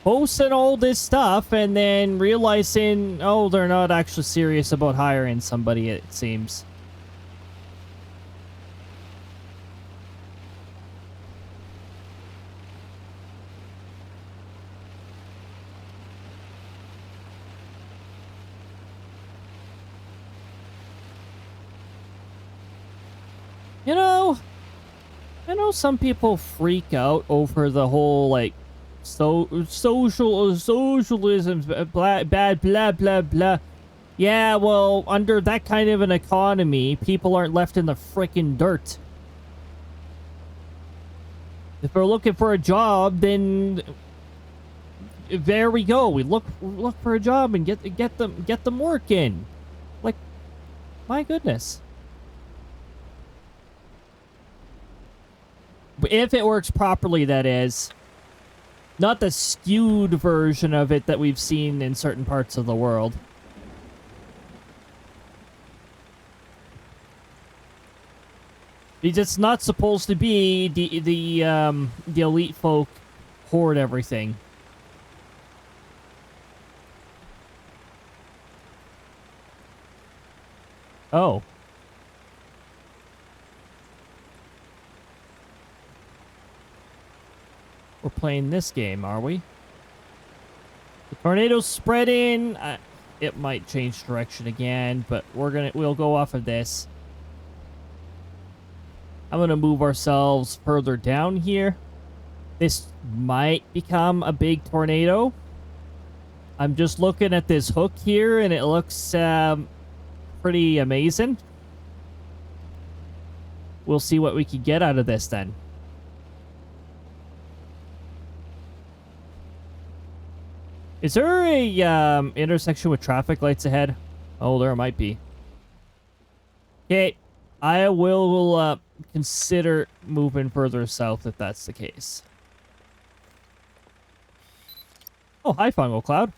Posting all this stuff and then realizing, oh, they're not actually serious about hiring somebody, it seems. You know, I know some people freak out over the whole, like, socialism, blah, blah, blah. Yeah, well, under that kind of an economy, people aren't left in the frickin' dirt. If we're looking for a job, then there we go. We look for a job and get them working. Like, my goodness. If it works properly, that is. Not the skewed version of it that we've seen in certain parts of the world. Because it's not supposed to be the elite folk hoard everything. Oh. We're playing this game, are we? The tornado's spreading. It might change direction again, but we'll go off of this. I'm gonna move ourselves further down here. This might become a big tornado. I'm just looking at this hook here, and it looks pretty amazing. We'll see what we can get out of this then. Is there a intersection with traffic lights ahead? Oh, there might be. Okay, I will consider moving further south if that's the case. Oh, hi, Fungal Cloud.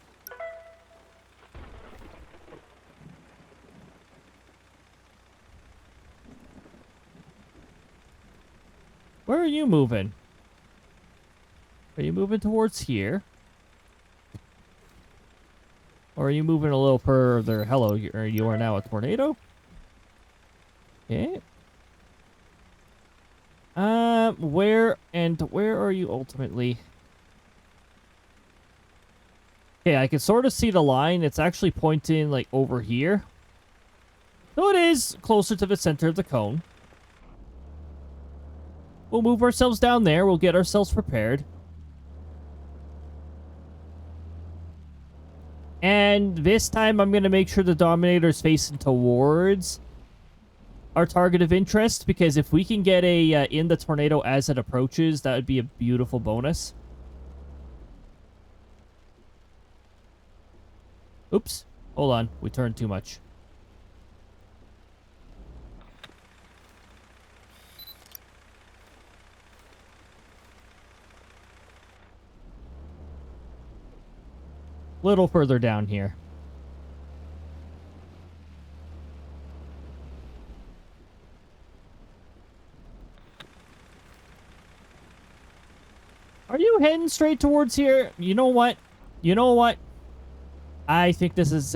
Where are you moving? Are you moving towards here? Or are you moving a little further? Hello, you are now a tornado? Okay. Where are you ultimately? Okay, I can sort of see the line. It's actually pointing, like, over here. So it is closer to the center of the cone. We'll move ourselves down there. We'll get ourselves prepared. And this time, I'm going to make sure the Dominator is facing towards our target of interest, because if we can get a in the tornado as it approaches, that would be a beautiful bonus. Oops. Hold on. We turned too much. Little further down here. Are you heading straight towards here? You know what? You know what? I think this is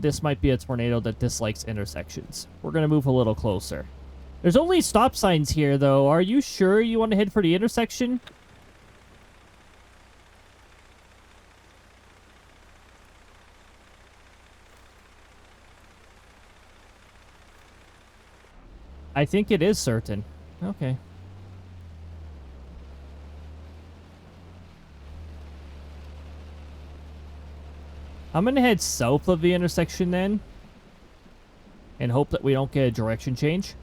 this might be a tornado that dislikes intersections. We're gonna move a little closer. There's only stop signs here, though. Are you sure you want to head for the intersection? I think it is certain. Okay. I'm gonna head south of the intersection then, and hope that we don't get a direction change.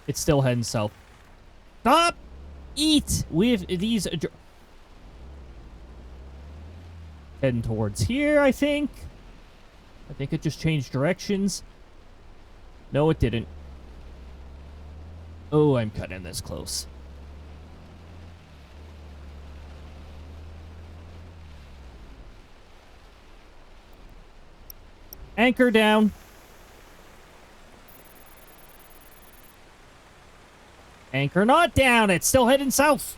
It's still heading south. Stop! Eat! With these... Heading towards here, I think. I think it just changed directions. No, it didn't. Oh, I'm cutting this close. Anchor down. Anchor not down. It's still heading south.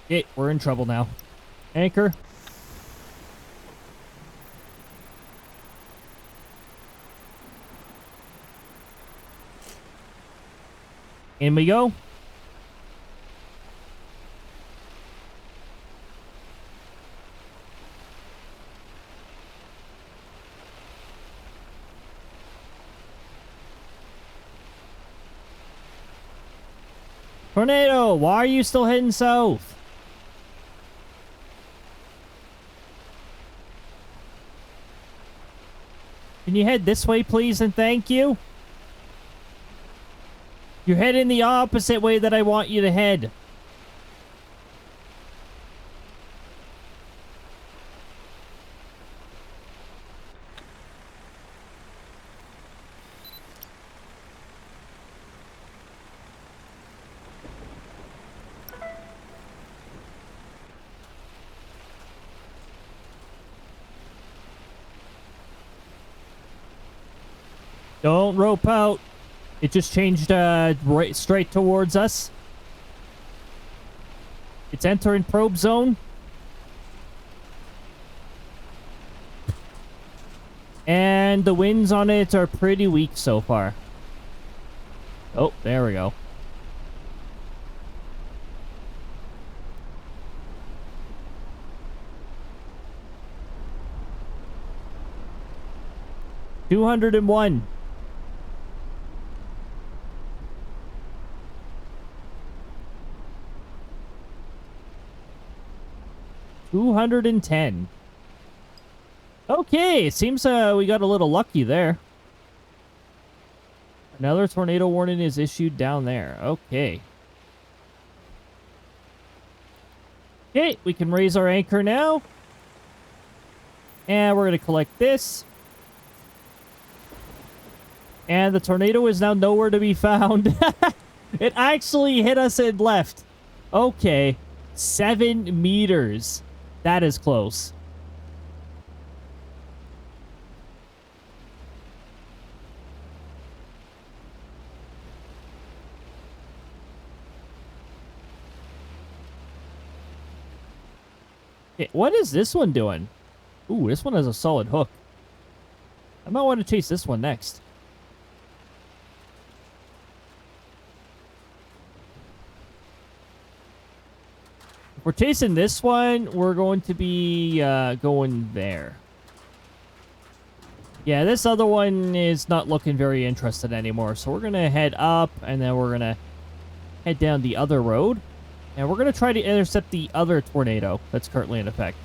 Okay, we're in trouble now. Anchor. In we go. Tornado, why are you still heading south? Can you head this way, please, and thank you? You're heading the opposite way that I want you to head. Don't rope out. It just changed right straight towards us. It's entering probe zone. And the winds on it are pretty weak so far. Oh, there we go. $201. $210. Okay, it seems we got a little lucky there. Another tornado warning is issued down there. Okay. Okay, we can raise our anchor now. And we're going to collect this. And the tornado is now nowhere to be found. It actually hit us and left. Okay. 7 meters. That is close. Okay, what is this one doing? Ooh, this one has a solid hook. I might want to chase this one next. If we're chasing this one, we're going to be going there. Yeah, this other one is not looking very interested anymore. So we're going to head up, and then we're going to head down the other road. And we're going to try to intercept the other tornado that's currently in effect.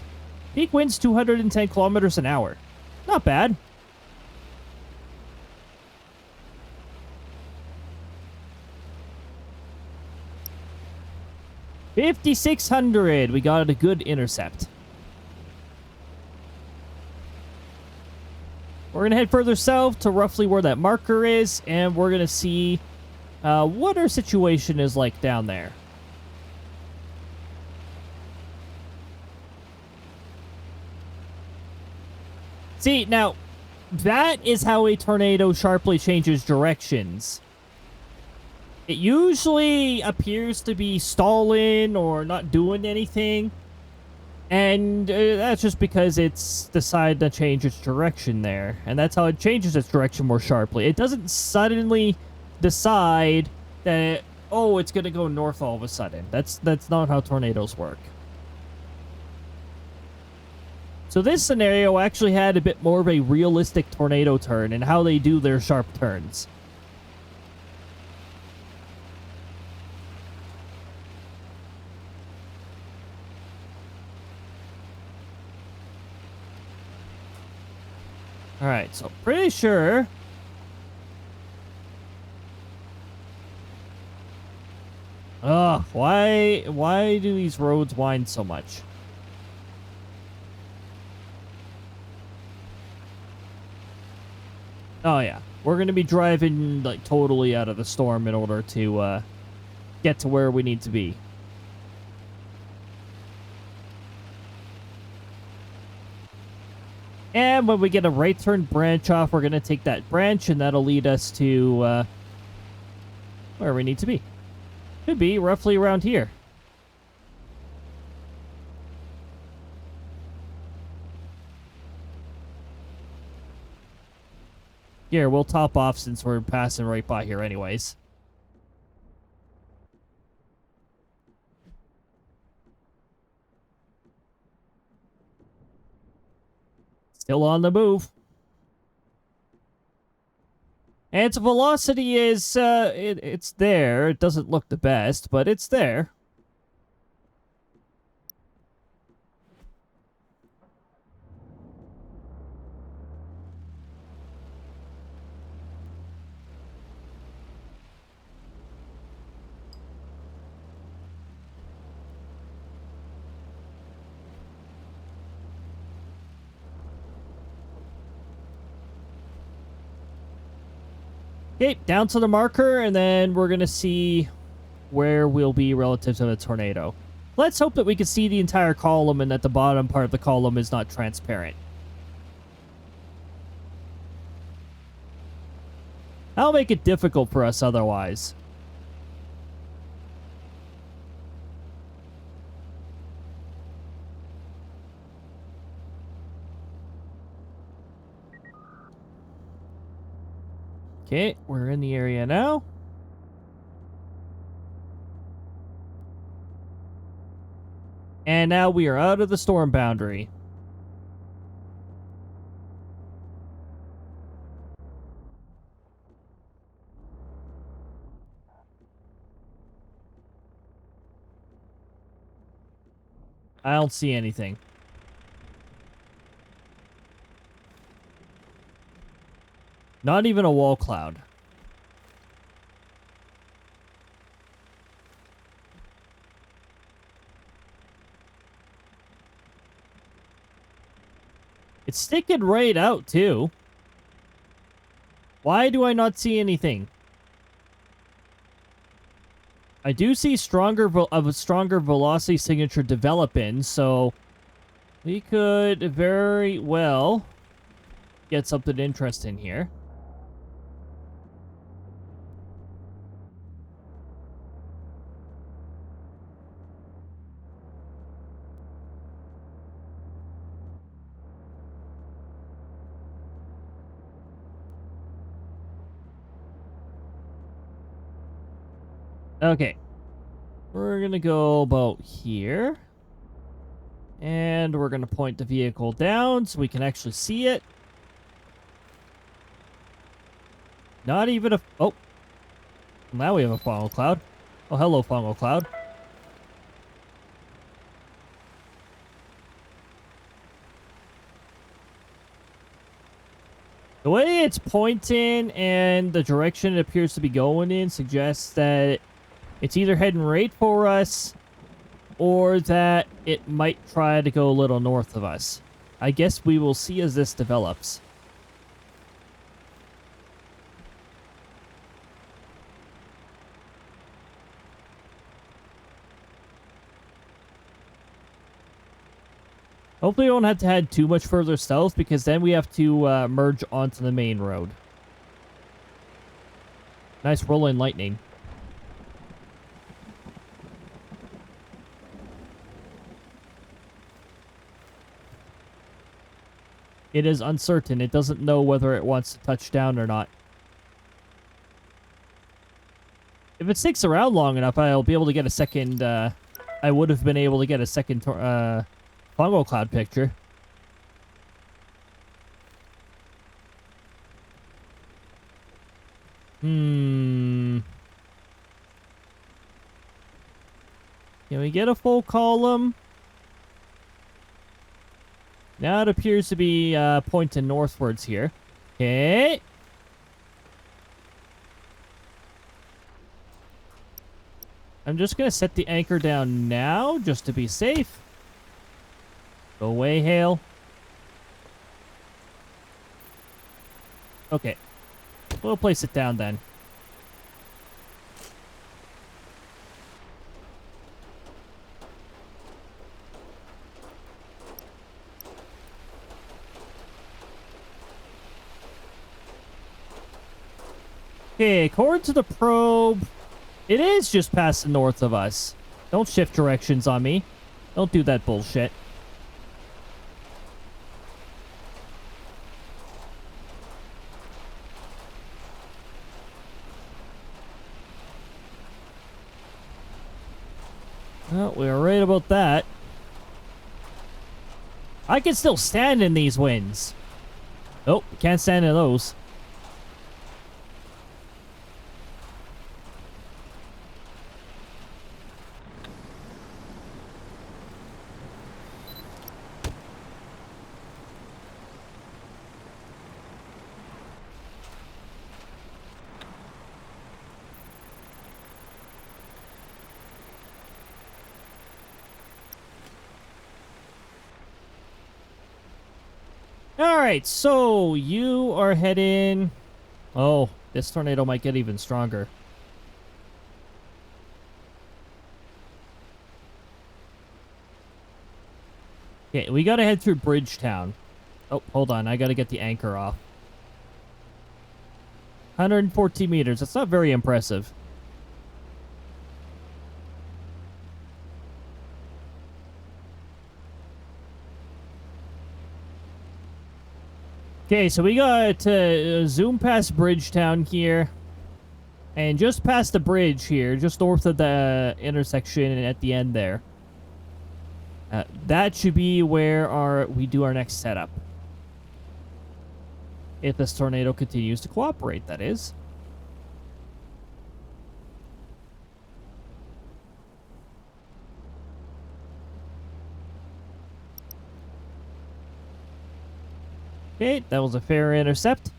Peak winds 210 kilometers an hour. Not bad. $5,600. We got a good intercept. We're going to head further south to roughly where that marker is, and we're going to see what our situation is like down there. See, now, that is how a tornado sharply changes directions. It usually appears to be stalling or not doing anything. And that's just because it's decided to change its direction there. And that's how it changes its direction more sharply. It doesn't suddenly decide that, oh, it's going to go north all of a sudden. That's not how tornadoes work. So this scenario actually had a bit more of a realistic tornado turn and how they do their sharp turns. Alright, so pretty sure... Ugh, why do these roads wind so much? Oh yeah, we're going to be driving like totally out of the storm in order to get to where we need to be. And when we get a right turn branch off, we're going to take that branch, and that'll lead us to where we need to be. Could be roughly around here. Here, we'll top off since we're passing right by here anyways. Still on the move. And its velocity is, it's there. It doesn't look the best, but it's there. Okay, down to the marker, and then we're going to see where we'll be relative to the tornado. Let's hope that we can see the entire column and that the bottom part of the column is not transparent. That'll make it difficult for us otherwise. Okay, we're in the area now. And now we are out of the storm boundary. I don't see anything. Not even a wall cloud. It's sticking right out, too. Why do I not see anything? I do see a stronger velocity signature developing, so we could very well get something interesting here. Okay. We're going to go about here. And we're going to point the vehicle down so we can actually see it. Not even a... Oh. Now we have a funnel cloud. Oh, hello, funnel cloud. The way it's pointing and the direction it appears to be going in suggests that it's either heading right for us or that it might try to go a little north of us. I guess we will see as this develops. Hopefully we won't have to head too much further south because then we have to merge onto the main road. Nice rolling lightning. It is uncertain. It doesn't know whether it wants to touch down or not. If it sticks around long enough, I'll be able to get a second... I would have been able to get a second fungal cloud picture. Can we get a full column? Now it appears to be pointing northwards here. Okay. I'm just going to set the anchor down now, just to be safe. Go away, hail. Okay. We'll place it down then. Okay, according to the probe, it is just past the north of us. Don't shift directions on me. Don't do that bullshit. Well, we were right about that. I can still stand in these winds. Nope, can't stand in those. Alright, so you are heading... Oh, this tornado might get even stronger. Okay, we gotta head through Bridgetown. Oh, hold on, I gotta get the anchor off. 114 meters. That's not very impressive. Okay, so we got to zoom past Bridgetown here. And just past the bridge here, just north of the intersection and at the end there. That should be where we do our next setup. If this tornado continues to cooperate, that is. Okay, that was a fair intercept.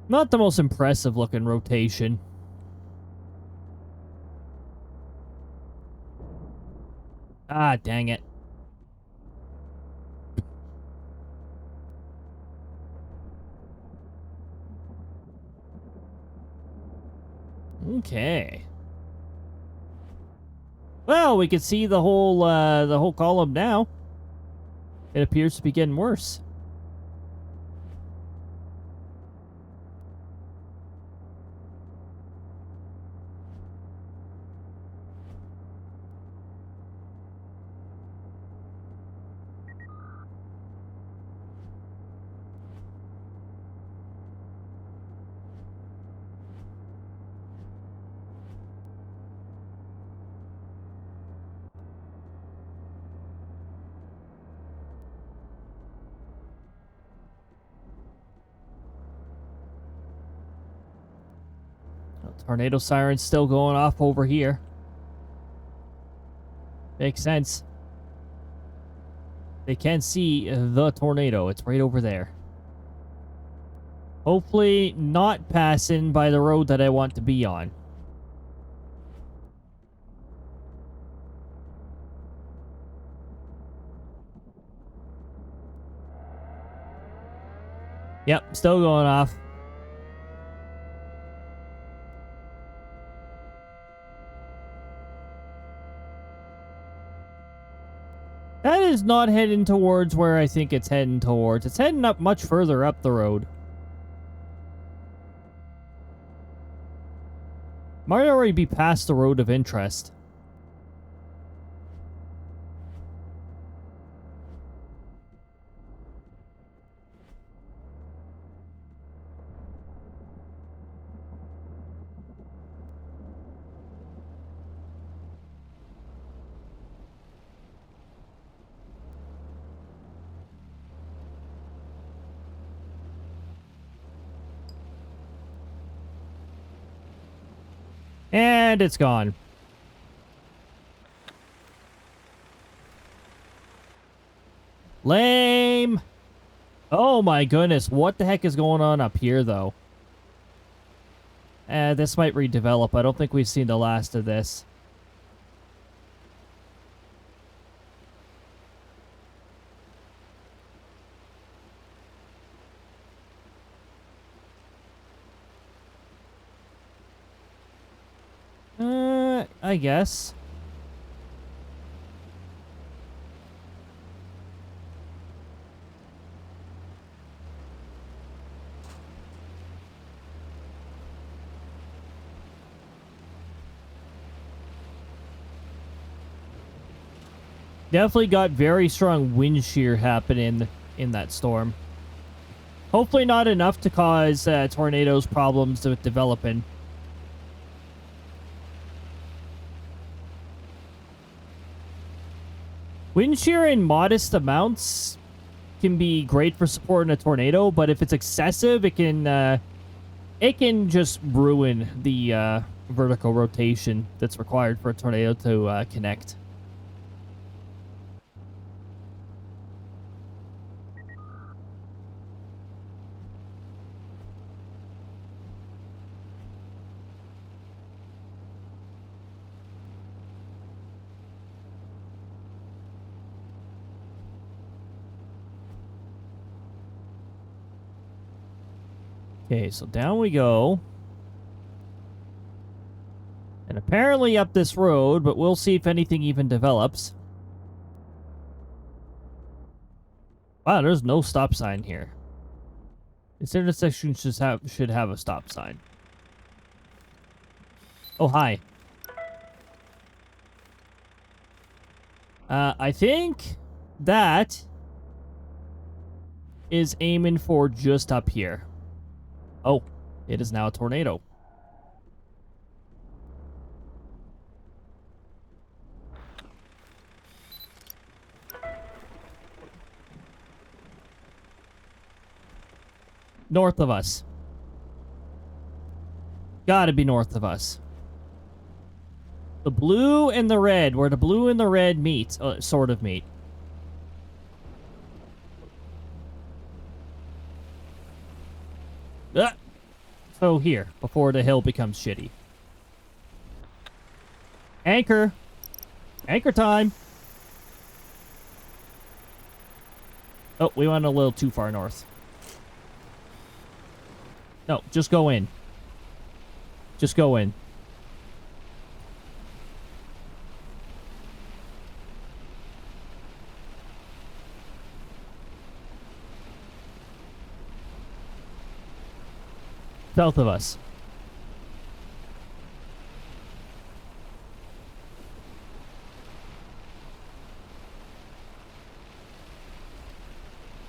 Not the most impressive looking rotation. Ah, dang it. Okay. Well, we can see the whole column now. It appears to be getting worse. Tornado siren's still going off over here. Makes sense. They can see the tornado. It's right over there. Hopefully not passing by the road that I want to be on. Yep, still going off. That is not heading towards where I think it's heading towards. It's heading up much further up the road. Might already be past the road of interest. And it's gone. Lame. Oh my goodness. What the heck is going on up here, though? This might redevelop. I don't think we've seen the last of this. I guess. Definitely got very strong wind shear happening in that storm. Hopefully not enough to cause tornadoes problems with developing. Wind shear in modest amounts can be great for supporting a tornado, but if it's excessive, it can just ruin the vertical rotation that's required for a tornado to connect. Okay, so down we go. And apparently up this road, but we'll see if anything even develops. Wow, there's no stop sign here. This intersection should have a stop sign. Oh, hi. I think that is aiming for just up here. Oh, it is now a tornado. North of us. Gotta be north of us. The blue and the red, where the blue and the red meet, sort of meet. So here, before the hill becomes shitty. Anchor! Anchor time! Oh, we went a little too far north. No, just go in. Just go in. South of us.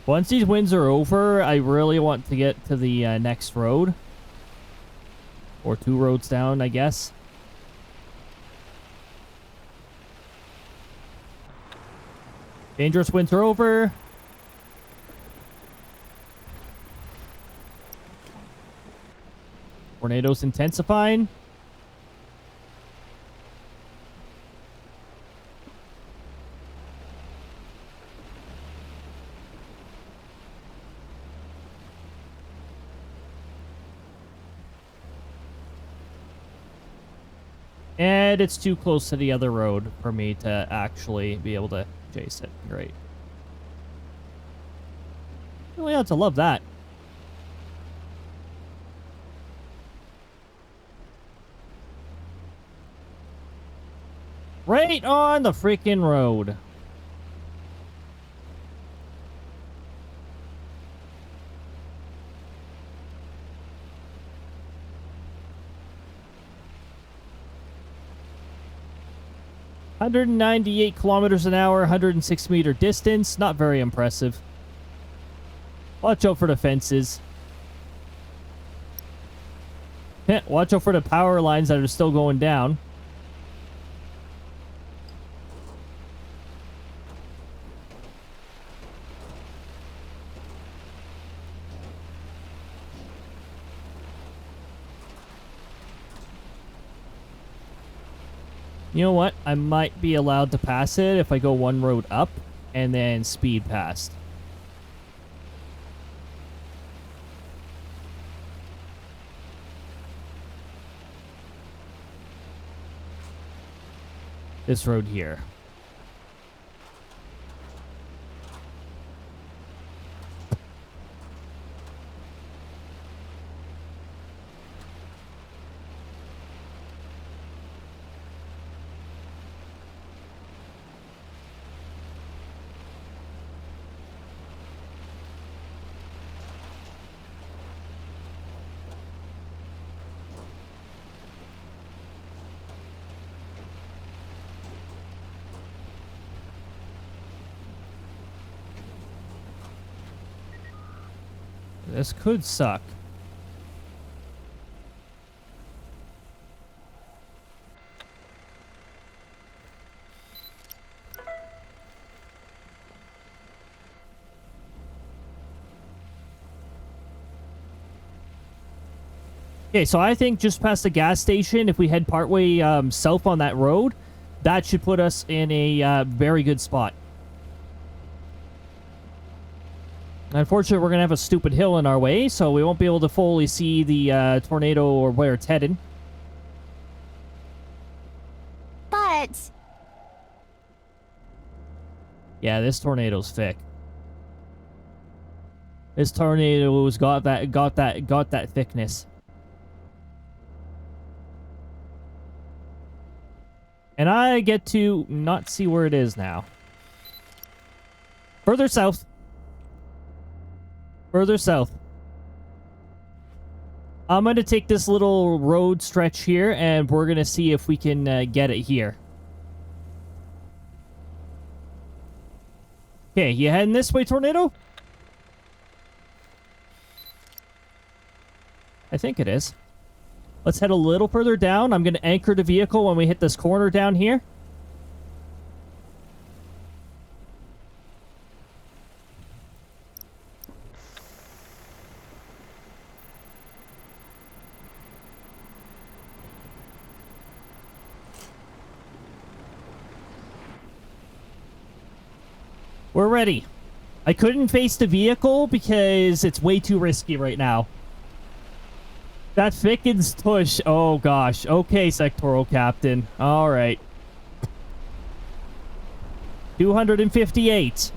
Once these winds are over, I really want to get to the next road. Or 2 roads down, I guess. Dangerous winds are over. Tornadoes intensifying. And it's too close to the other road for me to actually be able to chase it. Great. Really ought to love that. Right on the freaking road. (198 kilometers an hour, 106-meter distance. Not very impressive. Watch out for the fences. Watch out for the power lines that are still going down. You know what? I might be allowed to pass it if I go 1 road up and then speed past. This road here. This could suck. Okay, so I think just past the gas station, if we head partway south on that road, that should put us in a very good spot. Unfortunately, we're going to have a stupid hill in our way, so we won't be able to fully see the tornado or where it's headed. But Yeah, this tornado's thick. This tornado's got that thickness. And I get to not see where it is now. Further south. Further south. I'm going to take this little road stretch here, and we're going to see if we can get it here. Okay, you heading this way, tornado? I think it is. Let's head a little further down. I'm going to anchor the vehicle when we hit this corner down here. We're ready. I couldn't face the vehicle because it's way too risky right now. That thickens tush. Oh, gosh. Okay, sectoral captain. All right. 258.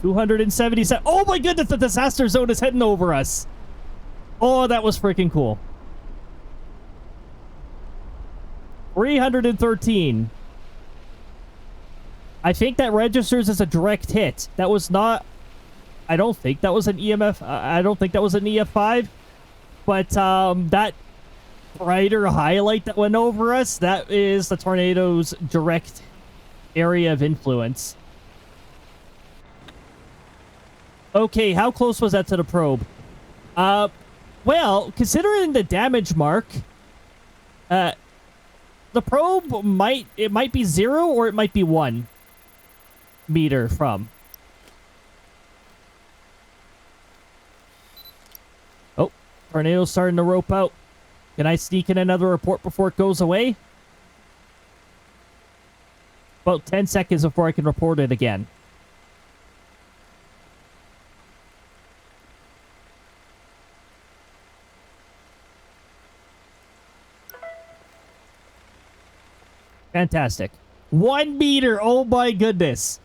277. Oh, my goodness. The disaster zone is heading over us. Oh, that was freaking cool. 313. I think that registers as a direct hit. That was not... I don't think that was an EMF... I don't think that was an EF5. But that brighter highlight that went over us, that is the tornado's direct area of influence. Okay, how close was that to the probe? Well, considering the damage mark, the probe might be 0 or it might be 1 meter from. Oh, tornado's starting to rope out. Can I sneak in another report before it goes away? About 10 seconds before I can report it again. Fantastic. 1 meter. Oh my goodness.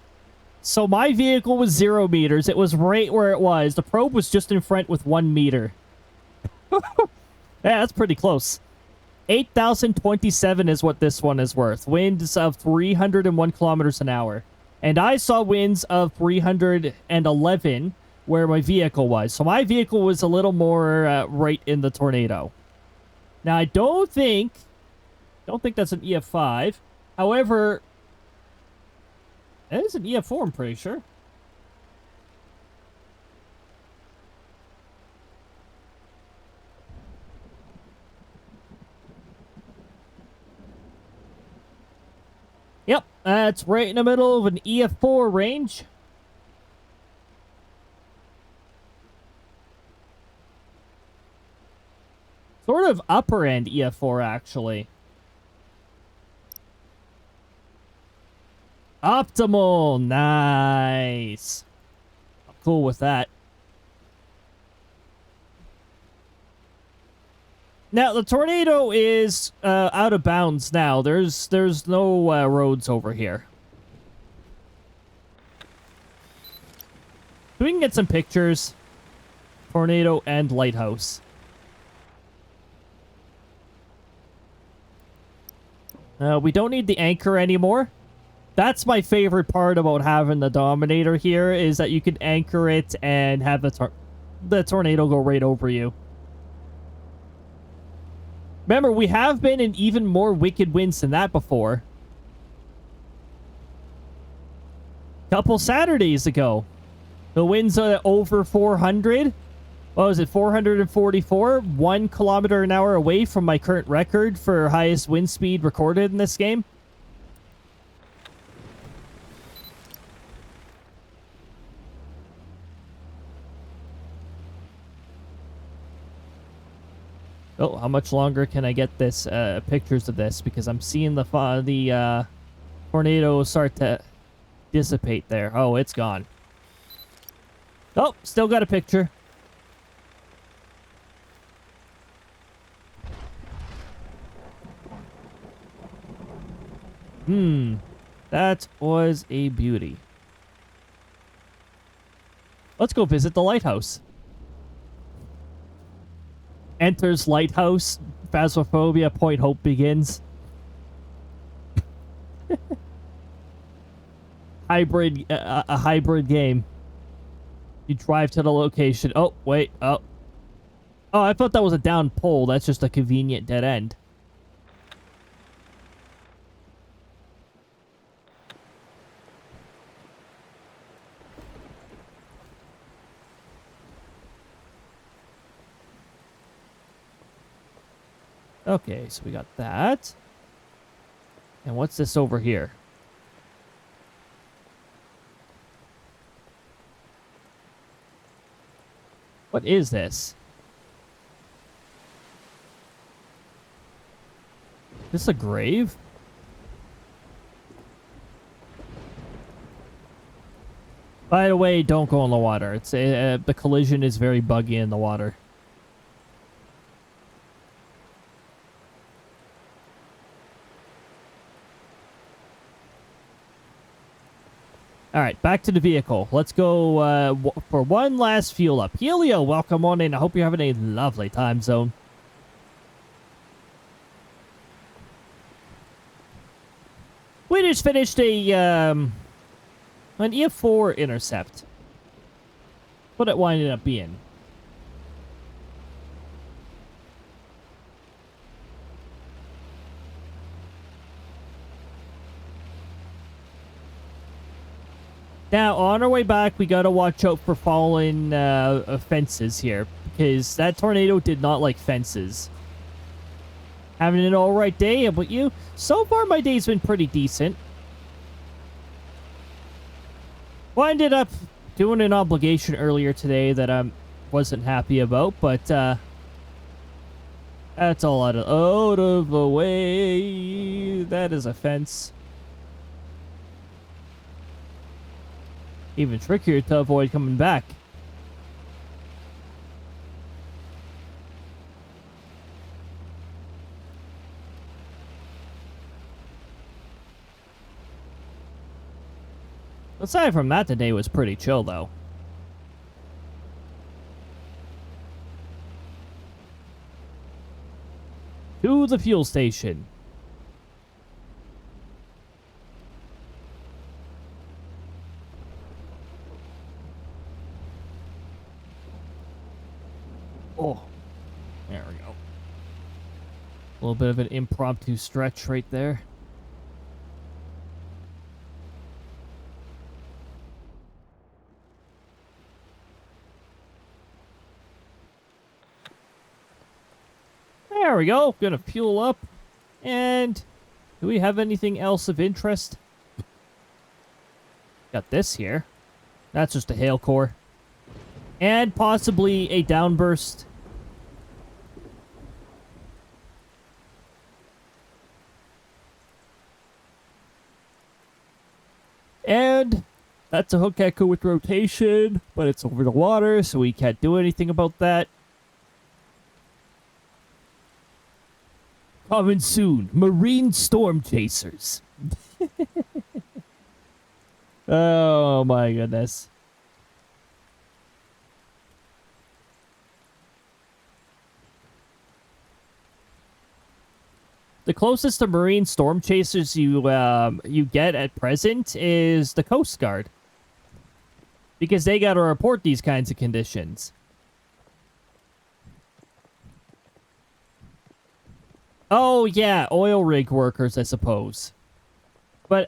So my vehicle was 0 meters. It was right where it was. The probe was just in front with 1 meter. Yeah, that's pretty close. 8,027 is what this one is worth. Winds of 301 kilometers an hour. And I saw winds of 311 where my vehicle was. So my vehicle was a little more right in the tornado. Now, I don't think that's an EF5. However, it is an EF4, I'm pretty sure. Yep, that's right in the middle of an EF4 range. Sort of upper end EF4, actually. Optimal. Nice. I'm cool with that. Now, the tornado is out of bounds now. There's no roads over here. So we can get some pictures. Tornado and lighthouse. We don't need the anchor anymore. That's my favorite part about having the Dominator here, is that you can anchor it and have the tornado go right over you. Remember, we have been in even more wicked winds than that before. Couple Saturdays ago. The winds are over 400. What was it, 444? 1 kilometer an hour away from my current record for highest wind speed recorded in this game. Oh, how much longer can I get this pictures of this? Because I'm seeing the tornado start to dissipate there. Oh, it's gone. Oh, still got a picture. That was a beauty. Let's go visit the lighthouse. Enters lighthouse. Phasmophobia. Point hope begins. A hybrid game. You drive to the location. Oh, wait. Oh. Oh, I thought that was a down pole. That's just a convenient dead end. Okay, so we got that. And what's this over here? What is this? Is this a grave? By the way, don't go in the water. It's the collision is very buggy in the water. All right, back to the vehicle. Let's go for one last fuel up. Helio, welcome on in. I hope you're having a lovely time zone. We just finished an E4 intercept. What it winded up being. Now, on our way back, we gotta watch out for fallen fences here, because that tornado did not like fences. Having an alright day, how about you? So far, my day's been pretty decent. Well, I ended up doing an obligation earlier today that I wasn't happy about, but that's all out of the way. That is a fence. Even trickier to avoid coming back. Aside from that, the day was pretty chill, though. To the fuel station. Oh, there we go. A little bit of an impromptu stretch right there. There we go. Gonna fuel up. And do we have anything else of interest? Got this here. That's just a hail core. And possibly a downburst. And that's a hook echo with rotation, but it's over the water, so we can't do anything about that. Coming soon, marine storm chasers. Oh my goodness. The closest to marine storm chasers you get at present is the Coast Guard, because they got to report these kinds of conditions. Oh yeah, oil rig workers, I suppose. But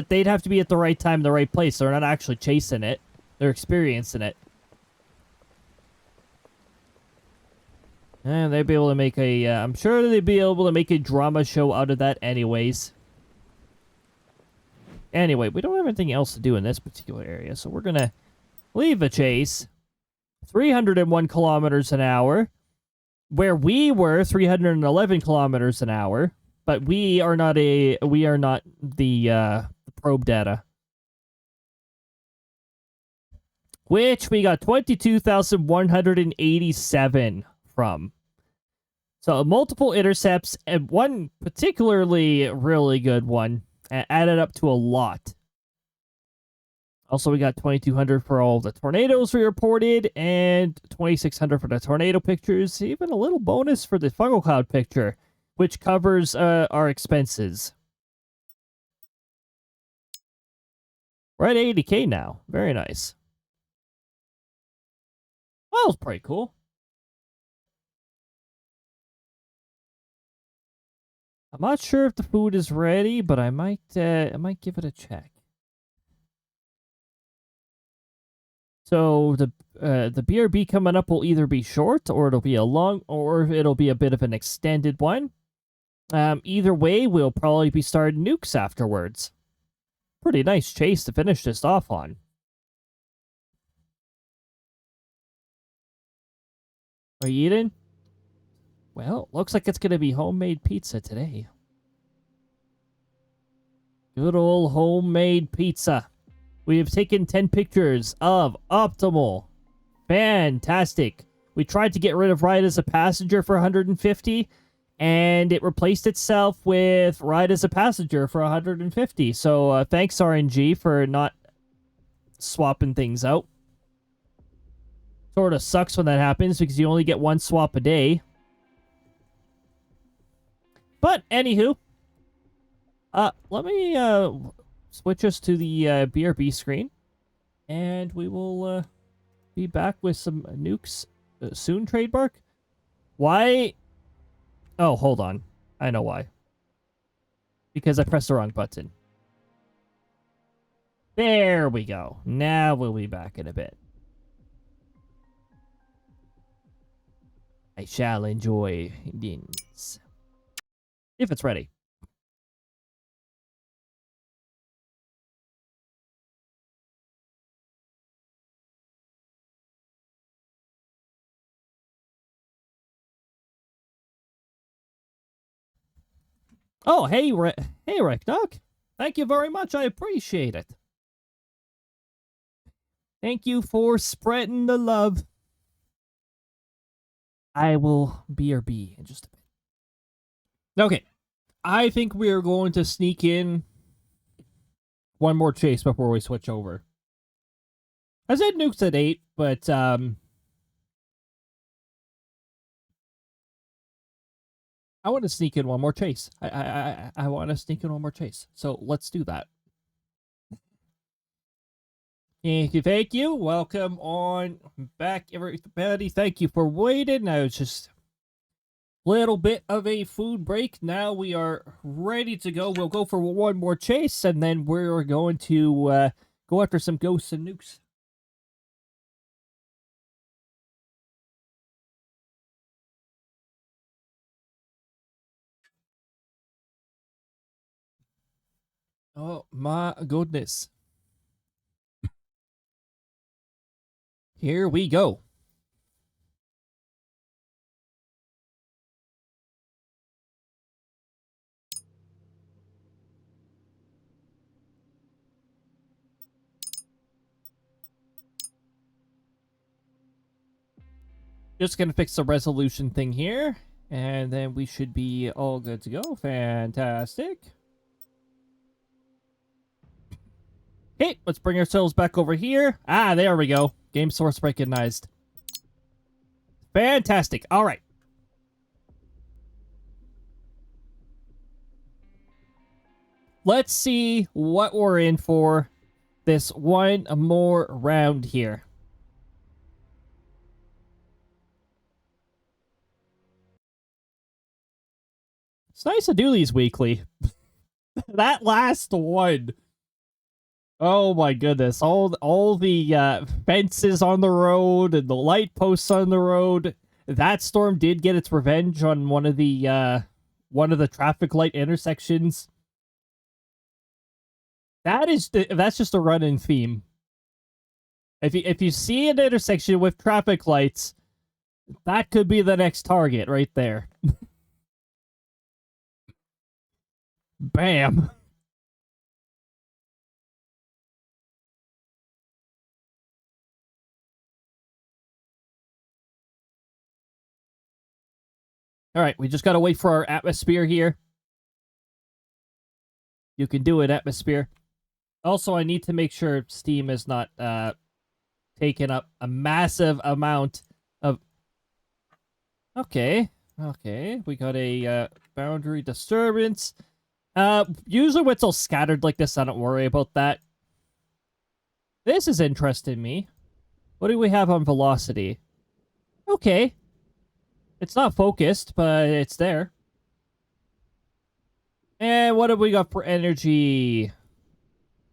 they'd have to be at the right time, in the right place. They're not actually chasing it; they're experiencing it. And they'd be able to make a, I'm sure they'd be able to make a drama show out of that anyways. Anyway, we don't have anything else to do in this particular area, so we're gonna leave the chase. 301 kilometers an hour. Where we were 311 kilometers an hour, but we are not the probe data. Which we got 22,187 from. So multiple intercepts, and one particularly really good one, added up to a lot. Also, we got 2,200 for all the tornadoes we reported, and 2,600 for the tornado pictures. Even a little bonus for the fungal cloud picture, which covers our expenses. We're at 80K now. Very nice. Well, that was pretty cool. I'm not sure if the food is ready, but I might give it a check. So the BRB coming up will either be short, or it'll be a long, or it'll be a bit of an extended one. Either way, we'll probably be starting nukes afterwards. Pretty nice chase to finish this off on. Are you eating? Well, looks like it's gonna be homemade pizza today. Good old homemade pizza. We have taken 10 pictures of Optimal. Fantastic. We tried to get rid of Ride as a Passenger for 150, and it replaced itself with Ride as a Passenger for 150. So thanks, RNG, for not swapping things out. Sort of sucks when that happens because you only get one swap a day. But anywho, let me switch us to the BRB screen, and we will be back with some nukes soon. Trademark. Why? Oh, hold on. I know why. Because I pressed the wrong button. There we go. Now we'll be back in a bit. I shall enjoy this. If it's ready. Oh, hey, hey, Reknock. Thank you very much. I appreciate it. Thank you for spreading the love. I will BRB in just a bit. Okay. I think we are going to sneak in one more chase before we switch over. I said nukes at 8, but I want to sneak in one more chase. I want to sneak in one more chase. So let's do that. Thank you. Welcome on back, everybody. Thank you for waiting. Now it's just a little bit of a food break. Now we are ready to go. We'll go for one more chase, and then we're going to go after some ghosts and nukes. Oh my goodness. Here we go. Just gonna fix the resolution thing here, and then we should be all good to go. Fantastic. Okay, let's bring ourselves back over here. Ah, there we go. Game source recognized. Fantastic. All right. Let's see what we're in for this one more round here. It's nice to do these weekly. That last one. Oh my goodness. All the fences on the road and the light posts on the road. That storm did get its revenge on one of the traffic light intersections. That's just a running theme. If you see an intersection with traffic lights, that could be the next target right there. Bam. All right, we just gotta wait for our atmosphere here. You can do it, atmosphere. Also, I need to make sure Steam is not taking up a massive amount of... Okay, we got a boundary disturbance. Usually when it's all scattered like this, I don't worry about that. This is interesting me. What do we have on velocity? Okay. It's not focused, but it's there. And what have we got for energy?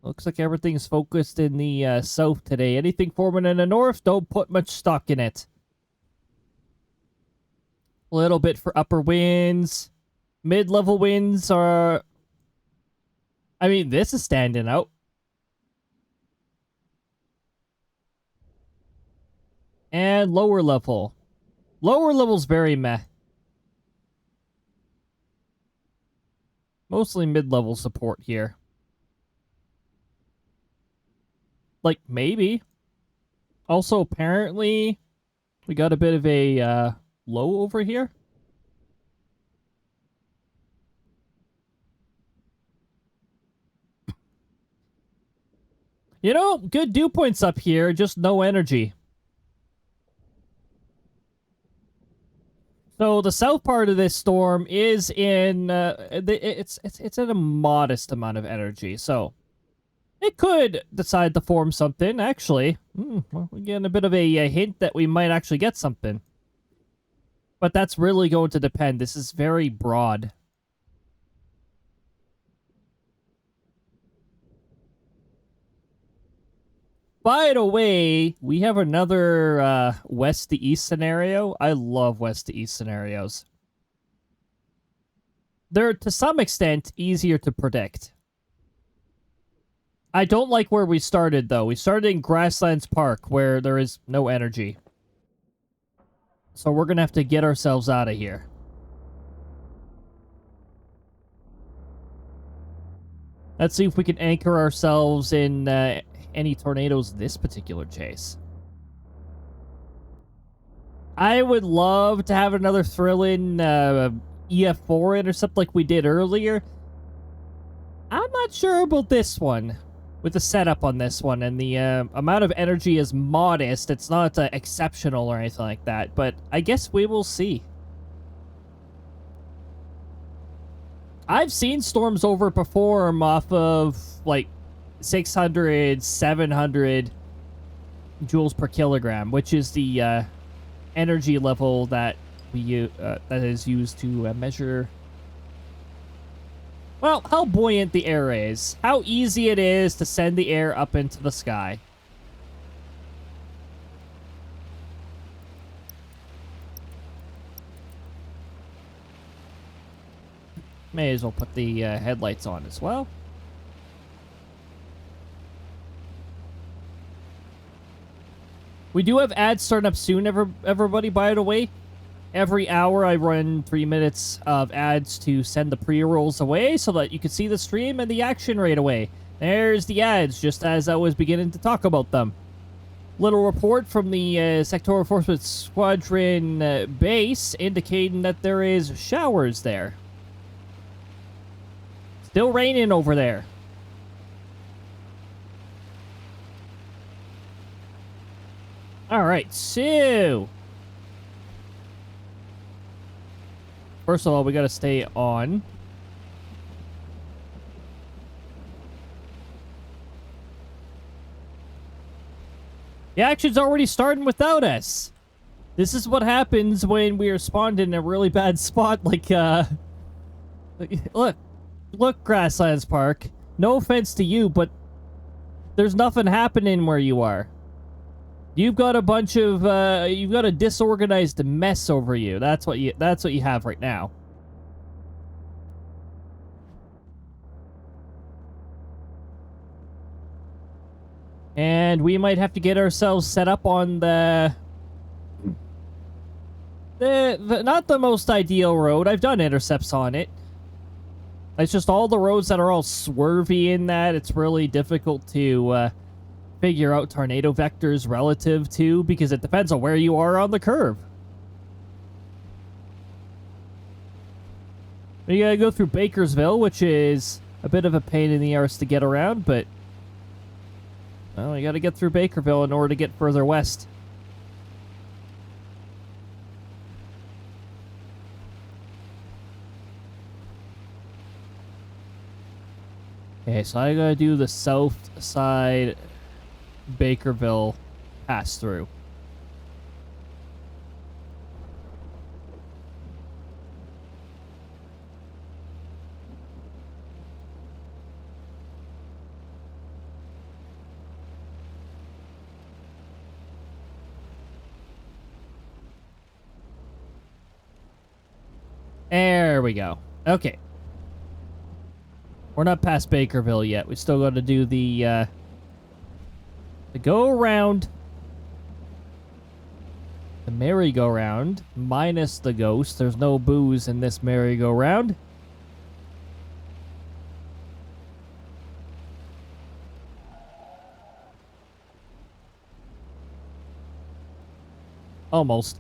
Looks like everything's focused in the south today. Anything forming in the north, don't put much stock in it. A little bit for upper winds. Mid-level winds are... I mean, this is standing out. And lower level. Lower level's very meh. Mostly mid-level support here. Like, maybe. Also, apparently, we got a bit of a low over here. You know, good dew points up here, just no energy. So the south part of this storm is in it's in a modest amount of energy. So it could decide to form something. Actually, well, we're getting a bit of a hint that we might actually get something. But that's really going to depend. This is very broad. By the way, we have another west to east scenario. I love west to east scenarios. They're, to some extent, easier to predict. I don't like where we started, though. We started in Grasslands Park, where there is no energy. So we're gonna have to get ourselves out of here. Let's see if we can anchor ourselves in any tornadoes this particular chase. I would love to have another thrill-in EF4 intercept like we did earlier. I'm not sure about this one. With the setup on this one, and the amount of energy is modest. It's not exceptional or anything like that, but I guess we will see. I've seen storms overperform off of, like, 600, 700 joules per kilogram, which is the energy level that we that is used to measure, well, how buoyant the air is, how easy it is to send the air up into the sky. May as well put the headlights on as well. We do have ads starting up soon, everybody, by the way. Every hour I run 3 minutes of ads to send the pre-rolls away so that you can see the stream and the action right away. There's the ads, just as I was beginning to talk about them. Little report from the Sectoral Enforcement Squadron base indicating that there is showers there. Still raining over there. Alright, so... first of all, we gotta stay on. The action's already starting without us. This is what happens when we are spawned in a really bad spot, like, Look, Grasslands Park. No offense to you, but there's nothing happening where you are. You've got a bunch of, you've got a disorganized mess over you. That's what you have right now. And we might have to get ourselves set up on the not the most ideal road. I've done intercepts on it. It's just all the roads that are all swervy in that. It's really difficult to figure out tornado vectors relative to, because it depends on where you are on the curve. You gotta go through Bakersville, which is a bit of a pain in the arse to get around, but Well, we gotta get through Bakerville in order to get further west. Okay, so I gotta do the south side Bakerville pass through. There we go. Okay. We're not past Bakerville yet. We still got to do the go around, the merry-go-round, minus the ghost. There's no booze in this merry-go-round. Almost.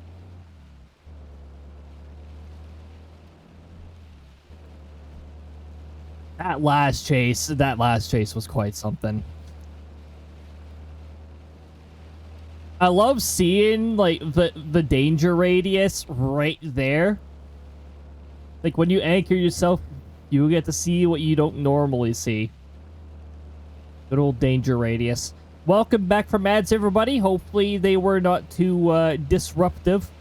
That last chase was quite something. I love seeing, like, the danger radius right there. Like, when you anchor yourself, you get to see what you don't normally see. Good old danger radius. Welcome back from ads, everybody. Hopefully they were not too disruptive.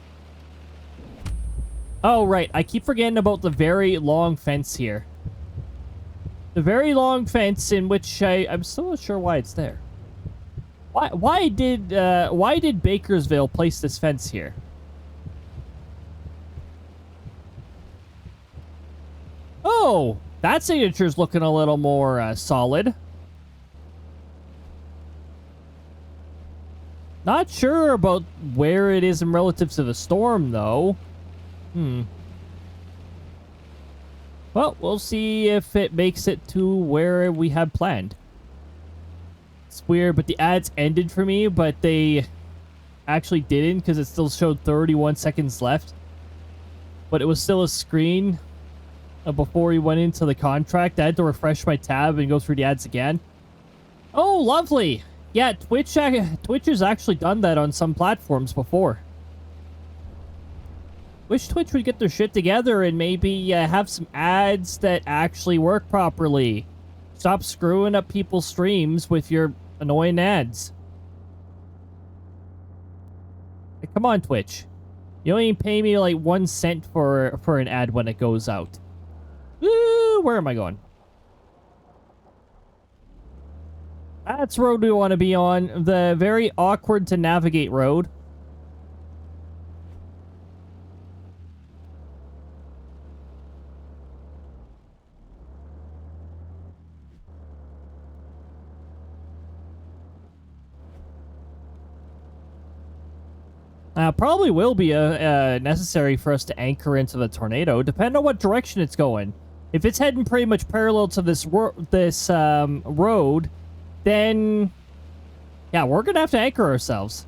Oh, right. I keep forgetting about the very long fence here. The very long fence in which I'm still not sure why it's there. Why did Bakersville place this fence here? Oh, that signature's looking a little more solid. Not sure about where it is in relative to the storm, though. Well, we'll see if it makes it to where we had planned. It's weird, but the ads ended for me, but they actually didn't because it still showed 31 seconds left. But it was still a screen before we went into the contract. I had to refresh my tab and go through the ads again. Oh, lovely. Yeah, Twitch has actually done that on some platforms before. Wish Twitch would get their shit together and maybe have some ads that actually work properly. Stop screwing up people's streams with your annoying ads. Hey, come on, Twitch. You don't even pay me like 1 cent for an ad when it goes out. Woo, where am I going? That's the road we want to be on. The very awkward to navigate road. Probably will be necessary for us to anchor into the tornado, depending on what direction it's going. If it's heading pretty much parallel to this road, then yeah, we're gonna have to anchor ourselves.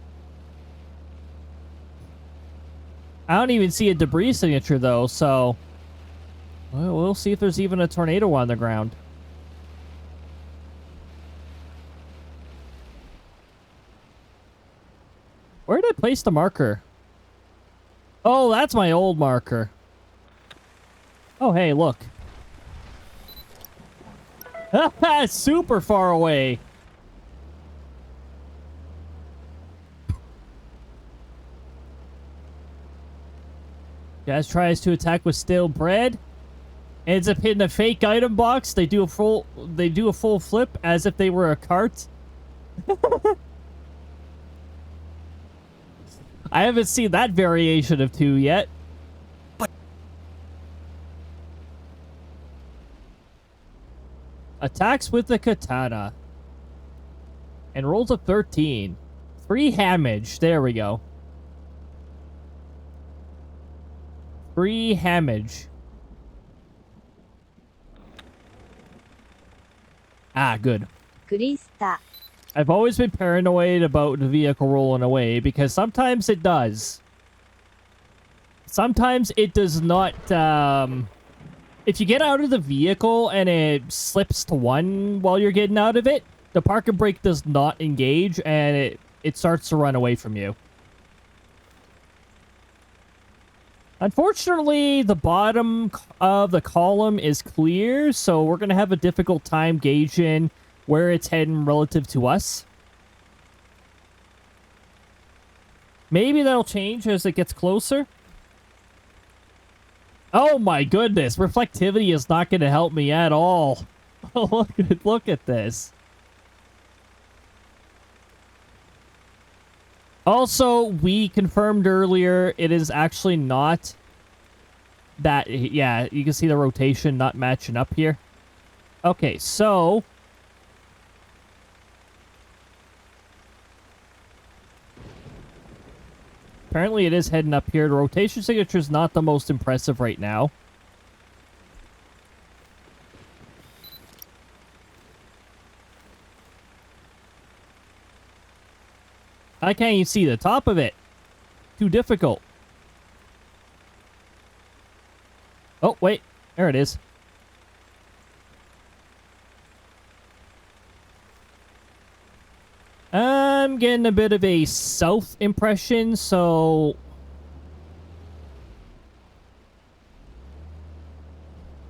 I don't even see a debris signature though, so we'll see if there's even a tornado on the ground. Where did I place the marker? Oh, that's my old marker. Oh, hey, look. Super far away. Guys tries to attack with stale bread. Ends up hitting a fake item box. They do a full flip as if they were a cart. I haven't seen that variation of 2 yet. Attacks with the katana. And rolls a 13. 3 damage. There we go. 3 damage. Ah, good. Krista. I've always been paranoid about the vehicle rolling away because sometimes it does. Sometimes it does not, if you get out of the vehicle and it slips to 1 while you're getting out of it, The parking brake does not engage, and it starts to run away from you. Unfortunately, the bottom of the column is clear, so we're going to have a difficult time gauging where it's heading relative to us. Maybe that'll change as it gets closer. Oh my goodness, reflectivity is not going to help me at all. Oh, look at this. Also, we confirmed earlier, it is actually not that, yeah, you can see the rotation not matching up here. Okay, so apparently it is heading up here. The rotation signature is not the most impressive right now. I can't even see the top of it. Too difficult. Oh, wait. There it is. I'm getting a bit of a south impression, so...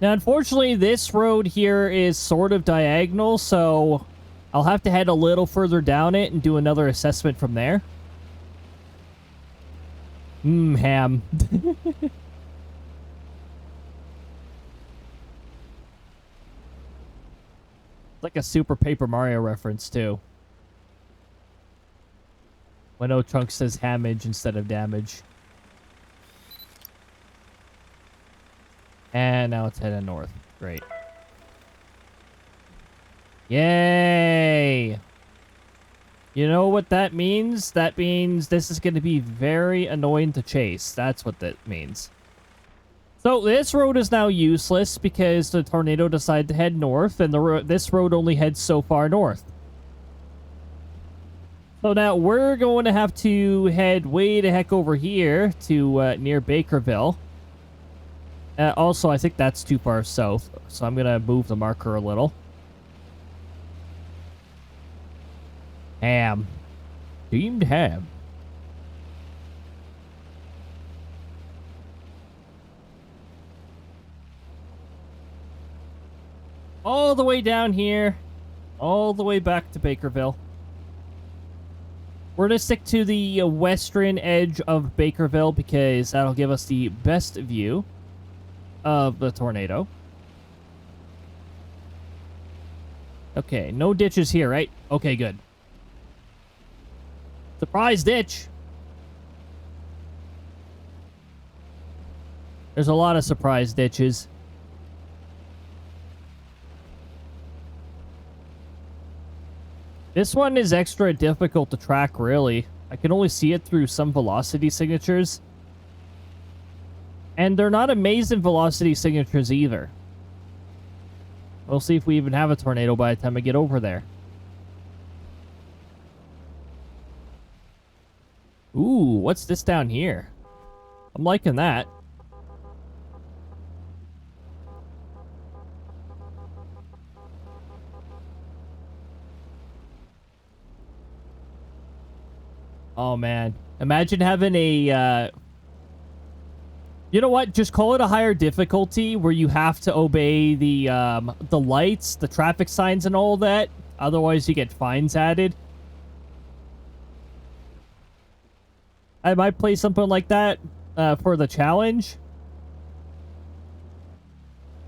Now, unfortunately, this road here is sort of diagonal, so I'll have to head a little further down it and do another assessment from there. Ham. Like a Super Paper Mario reference, too. When O Trunks says hamage instead of damage. And now it's heading north. Great. Yay! You know what that means? That means this is going to be very annoying to chase. That's what that means. So this road is now useless because the tornado decided to head north, and this road only heads so far north. So now we're going to have to head way the heck over here to near Bakerville. Also, I think that's too far south, so I'm going to move the marker a little. Ham. Deemed ham. All the way down here. All the way back to Bakerville. We're going to stick to the western edge of Bakerville because that'll give us the best view of the tornado. Okay, no ditches here, right? Okay, good. Surprise ditch! There's a lot of surprise ditches. This one is extra difficult to track, really. I can only see it through some velocity signatures. And they're not amazing velocity signatures either. We'll see if we even have a tornado by the time I get over there. Ooh, what's this down here? I'm liking that. Oh, man. Imagine having a, You know what? Just call it a higher difficulty where you have to obey the lights, the traffic signs, and all that. Otherwise, you get fines added. I might play something like that for the challenge.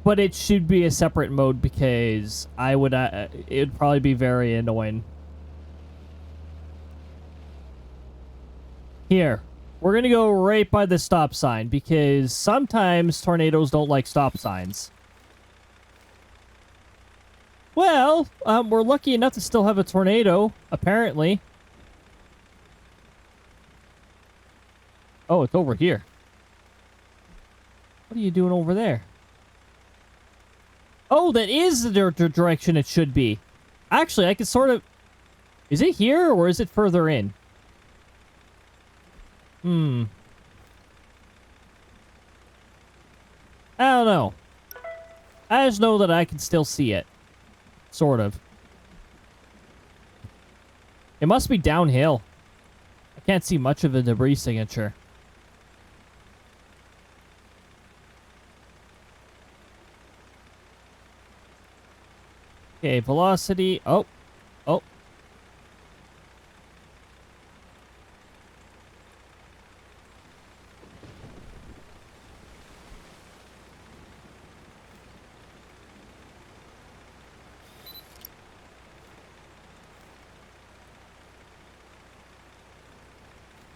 But it should be a separate mode because I would it would probably be very annoying. Here, we're going to go right by the stop sign because sometimes tornadoes don't like stop signs. Well, we're lucky enough to still have a tornado, apparently. Oh, it's over here. What are you doing over there? Oh, that is the direction it should be. Actually, I can sort of... Is it here or is it further in? I don't know. I just know that I can still see it. Sort of. It must be downhill. I can't see much of a debris signature. Okay, velocity. Oh. Oh.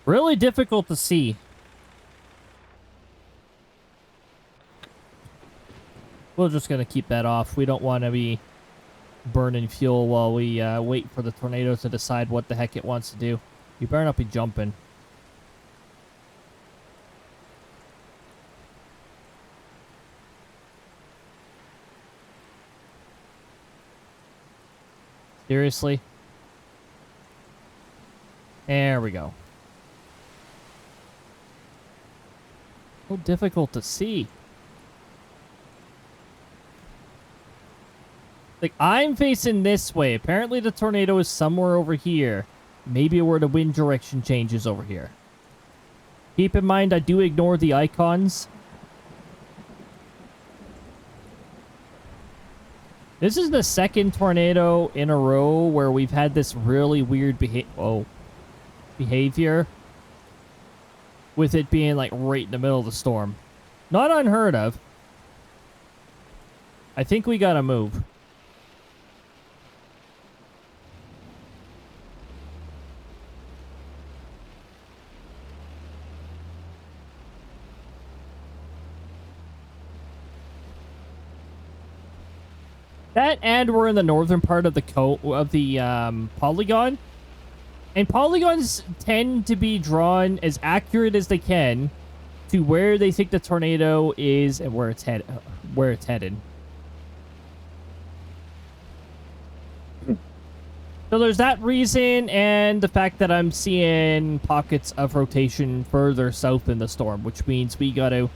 Really difficult to see. We're just going to keep that off. We don't want to be burning fuel while we wait for the tornado to decide what the heck it wants to do. You better not be jumping. Seriously? There we go. So difficult to see. Like, I'm facing this way. Apparently the tornado is somewhere over here. Maybe where the wind direction changes over here. Keep in mind, I do ignore the icons. This is the second tornado in a row where we've had this really weird behavior. With it being, like, right in the middle of the storm. Not unheard of. I think we gotta move. That, and we're in the northern part of the polygon. And polygons tend to be drawn as accurate as they can to where they think the tornado is and where it's headed. So there's that reason, and the fact that I'm seeing pockets of rotation further south in the storm, which means we gotta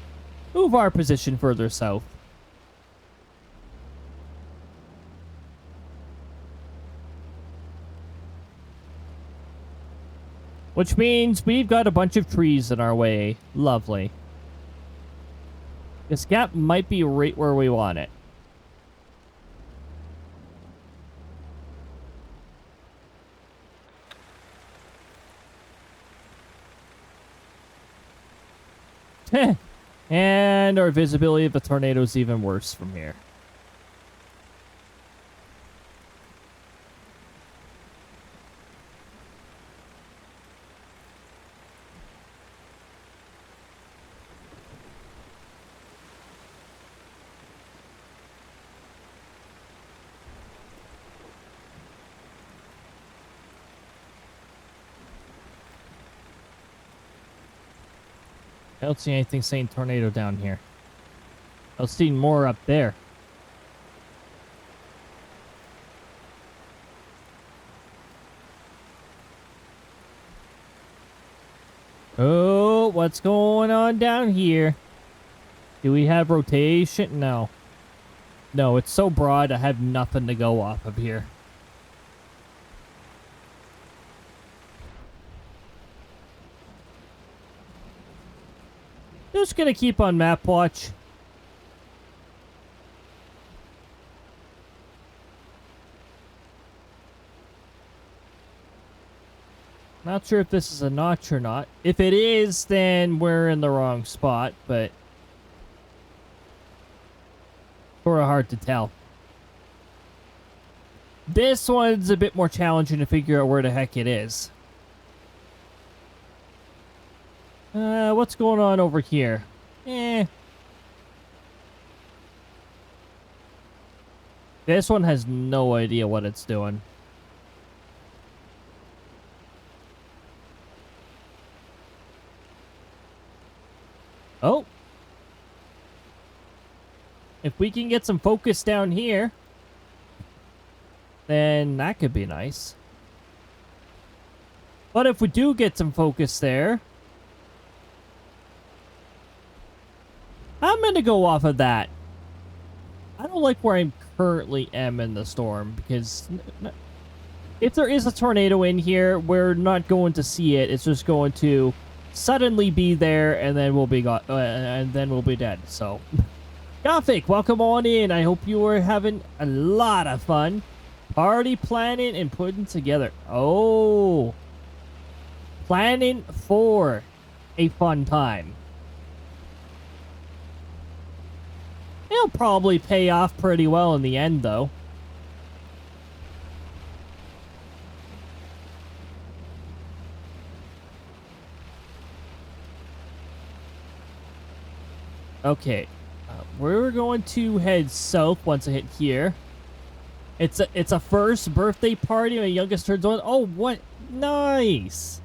move our position further south. Which means we've got a bunch of trees in our way. Lovely. This gap might be right where we want it. And our visibility of the tornado is even worse from here. I don't see anything saying tornado down here. I'll see more up there. Oh, what's going on down here? Do we have rotation? No. No, it's so broad I have nothing to go off of here. Just gonna keep on map watch. Not sure if this is a notch or not. If it is, then we're in the wrong spot, but sort of hard to tell. This one's a bit more challenging to figure out where the heck it is. What's going on over here? This one has no idea what it's doing. Oh. If we can get some focus down here, then that could be nice. But if we do get some focus there, I'm going to go off of that. I don't like where I currently am in the storm because if there is a tornado in here, we're not going to see it. It's just going to suddenly be there, and then we'll be dead. So, Gothic, welcome on in. I hope you are having a lot of fun party planning and putting together. Oh, planning for a fun time. It'll probably pay off pretty well in the end, though. Okay, we're going to head south once I hit here. It's a first birthday party. My youngest turns on. Oh, what? Nice.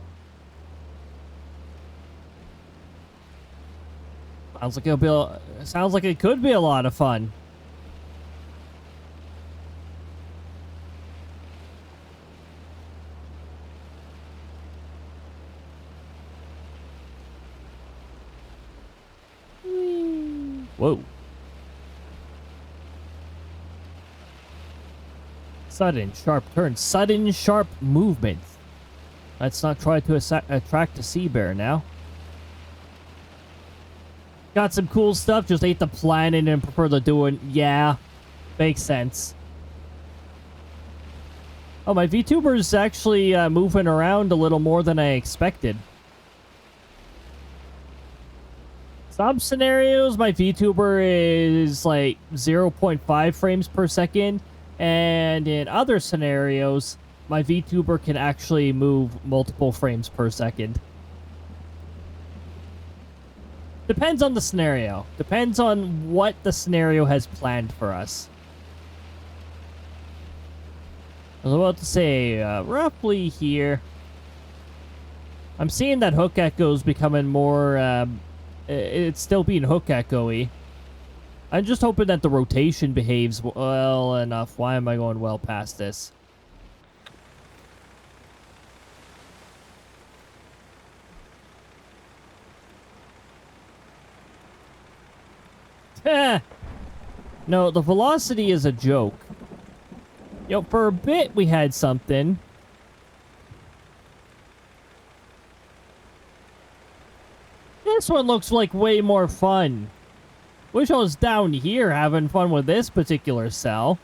Sounds like it could be a lot of fun. Whoa. Sudden, sharp turn. Sudden, sharp movement. Let's not try to attract a sea bear now. Got some cool stuff. Just ate the planet and prefer to do it. Yeah. Makes sense. Oh, my VTuber's actually moving around a little more than I expected. Some scenarios, my VTuber is like 0.5 frames per second. And in other scenarios, my VTuber can actually move multiple frames per second. Depends on the scenario. Depends on what the scenario has planned for us. I was about to say, roughly here. I'm seeing that hook echo's becoming more, it's still being hook echo-y. I'm just hoping that the rotation behaves well enough. Why am I going well past this? No, the velocity is a joke. Yo, for a bit we had something. This one looks like way more fun. Wish I was down here having fun with this particular cell.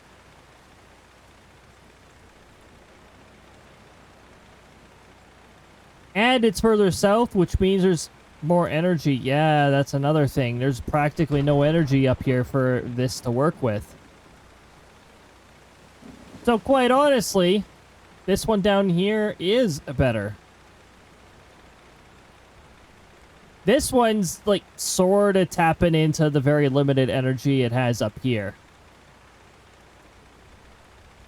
And it's further south, which means there's more energy. Yeah, that's another thing. There's practically no energy up here for this to work with. So quite honestly, this one down here is better. This one's like sort of tapping into the very limited energy it has up here.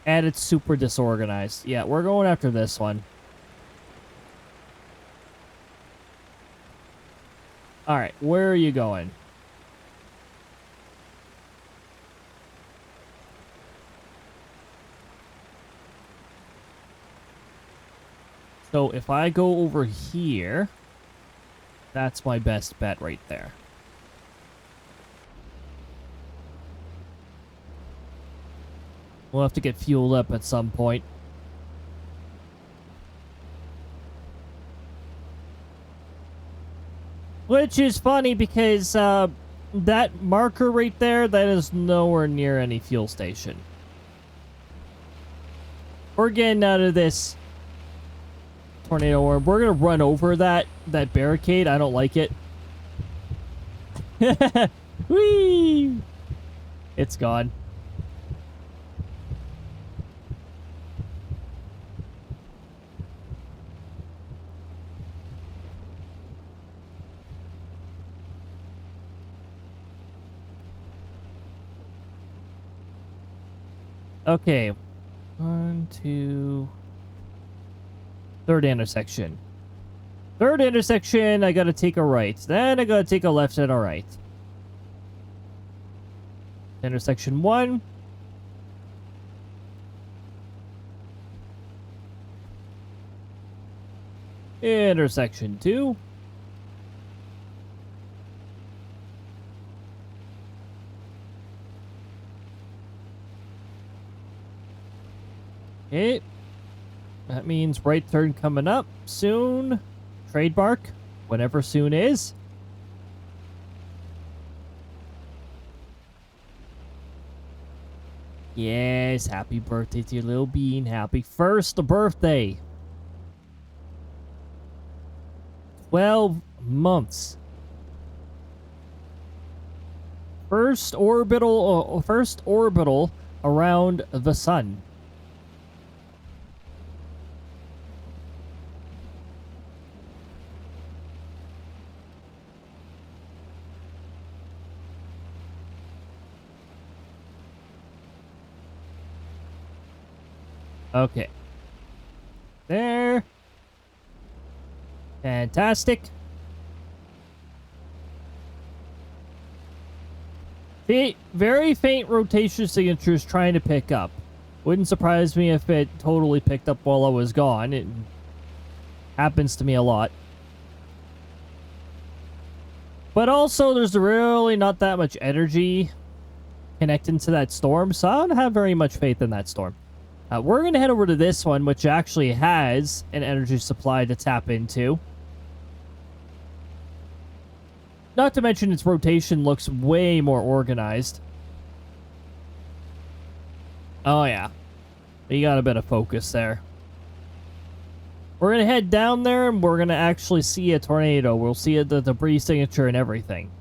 And it's super disorganized. Yeah, we're going after this one. Alright, where are you going? So if I go over here, that's my best bet right there. We'll have to get fueled up at some point. Which is funny because that marker right there, that is nowhere near any fuel station. We're getting out of this tornado orb. We're gonna run over that barricade. I don't like it. Whee! It's gone. Okay. 1, 2... Third intersection. Third intersection, I gotta take a right. Then I gotta take a left and a right. Intersection 1. Intersection 2. Okay. That means right turn coming up soon. Trademark, whenever soon is. Yes, happy birthday to your little bean. Happy first birthday. 12 months. First orbital around the sun. Okay. There. Fantastic. Very faint rotation signatures trying to pick up. Wouldn't surprise me if it totally picked up while I was gone. It happens to me a lot. But also, there's really not that much energy connecting to that storm, so I don't have very much faith in that storm. We're going to head over to this one, which actually has an energy supply to tap into. Not to mention its rotation looks way more organized. Oh yeah. You got a bit of focus there. We're going to head down there and we're going to actually see a tornado. We'll see the debris signature and everything.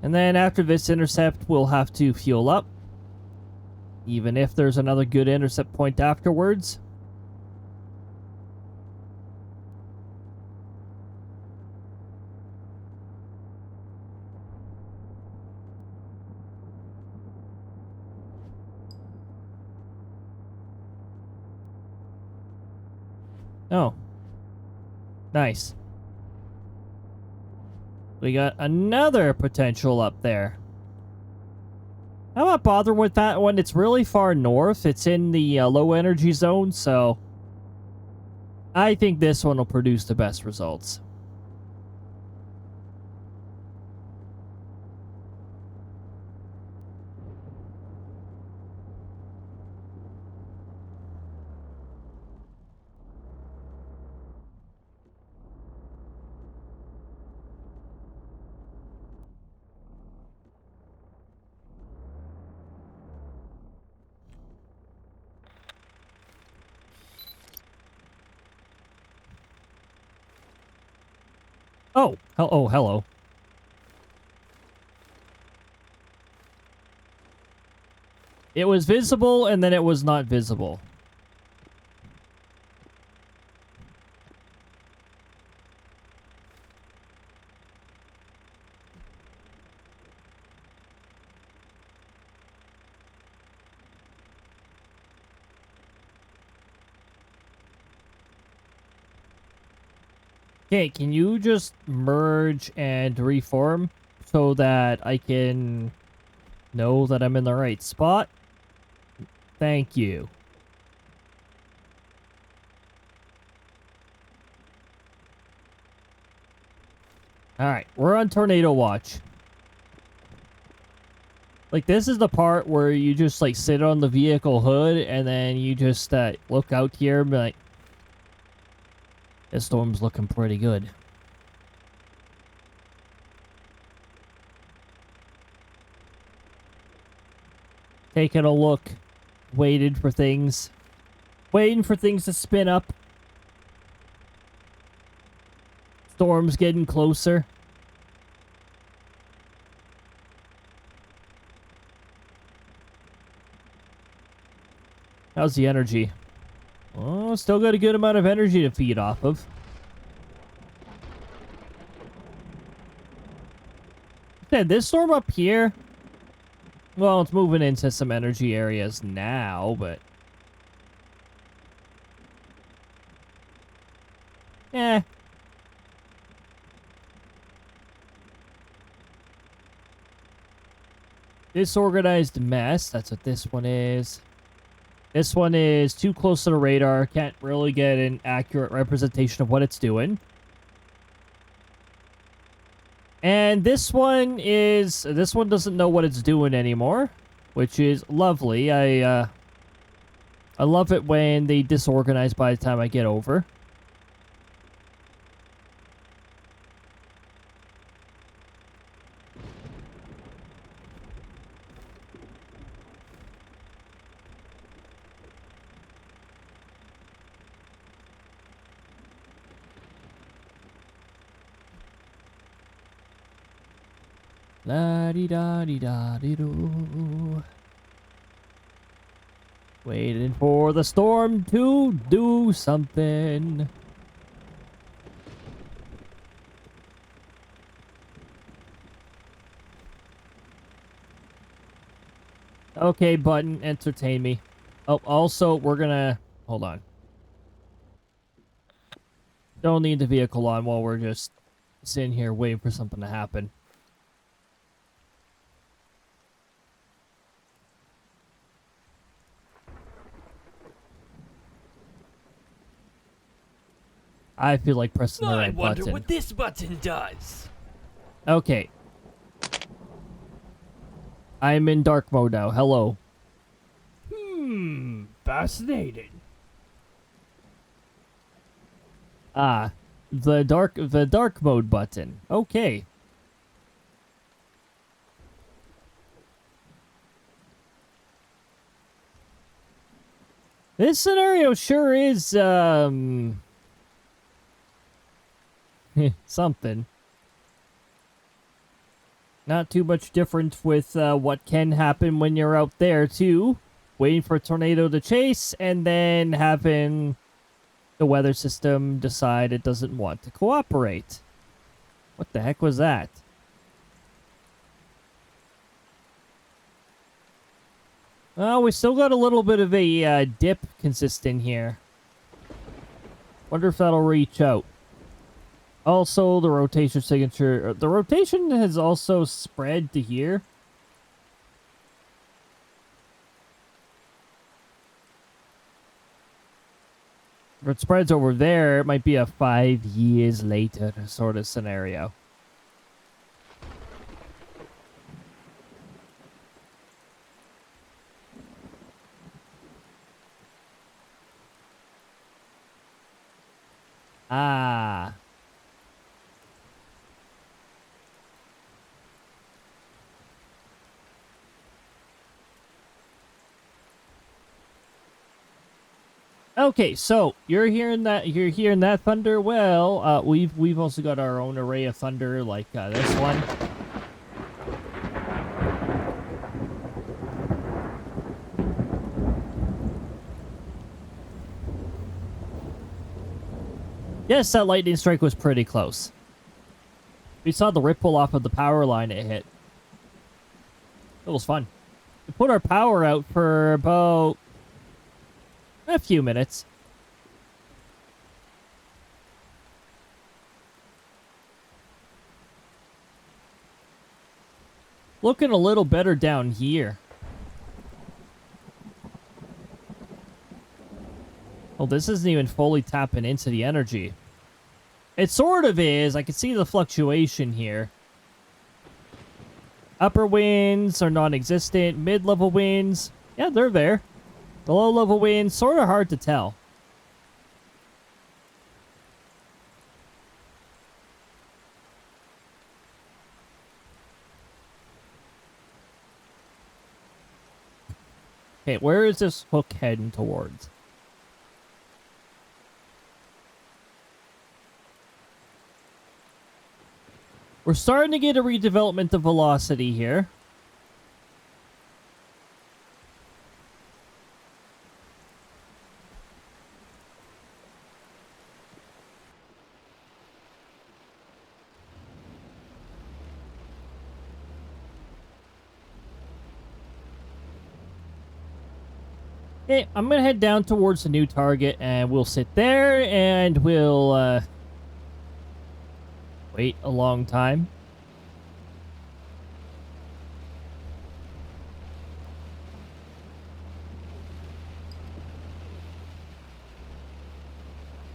And then after this intercept, we'll have to fuel up. Even if there's another good intercept point afterwards. Oh. Nice. We got another potential up there. I'm not bothered with that one. It's really far north. It's in the low energy zone, so I think this one will produce the best results. Oh, hello. It was visible, and then it was not visible. Okay, can you just merge and reform so that I can know that I'm in the right spot? Thank you. Alright, we're on tornado watch. Like, this is the part where you just, like, sit on the vehicle hood and then you just look out here and be like, this storm's looking pretty good. Taking a look. Waiting for things to spin up. Storm's getting closer. How's the energy? Oh, still got a good amount of energy to feed off of. Okay, this storm up here, well, it's moving into some energy areas now, but eh. Disorganized mess, that's what this one is. This one is too close to the radar. Can't really get an accurate representation of what it's doing. And this one doesn't know what it's doing anymore, which is lovely. I love it when they disorganize by the time I get over. La-di-da-di-da-di-do. Waiting for the storm to do something. Okay, button, entertain me. Oh, also, we're gonna... Hold on. Don't need the vehicle on while we're just sitting here waiting for something to happen. I feel like pressing the right button. I wonder what this button does. Okay. I'm in dark mode now. Hello. Fascinating. Ah, the dark mode button. Okay. This scenario sure is something. Not too much different with what can happen when you're out there too, waiting for a tornado to chase and then having the weather system decide it doesn't want to cooperate. What the heck was that? Oh, we still got a little bit of a dip consistent here. Wonder if that'll reach out. Also, the rotation signature... The rotation has also spread to here. If it spreads over there, it might be a 5 years later sort of scenario. Ah. Okay, so you're hearing that thunder. Well, we've also got our own array of thunder like this one. Yes, that lightning strike was pretty close. We saw the ripple off of the power line it hit. It was fun. We put our power out for about a few minutes. Looking a little better down here. Well, this isn't even fully tapping into the energy. It sort of is. I can see the fluctuation here. Upper winds are non-existent. Mid-level winds, yeah, they're there. The low-level winds, sort of hard to tell. Okay, where is this hook heading towards? We're starting to get a redevelopment of velocity here. Okay, I'm gonna head down towards the new target and we'll sit there and we'll wait a long time.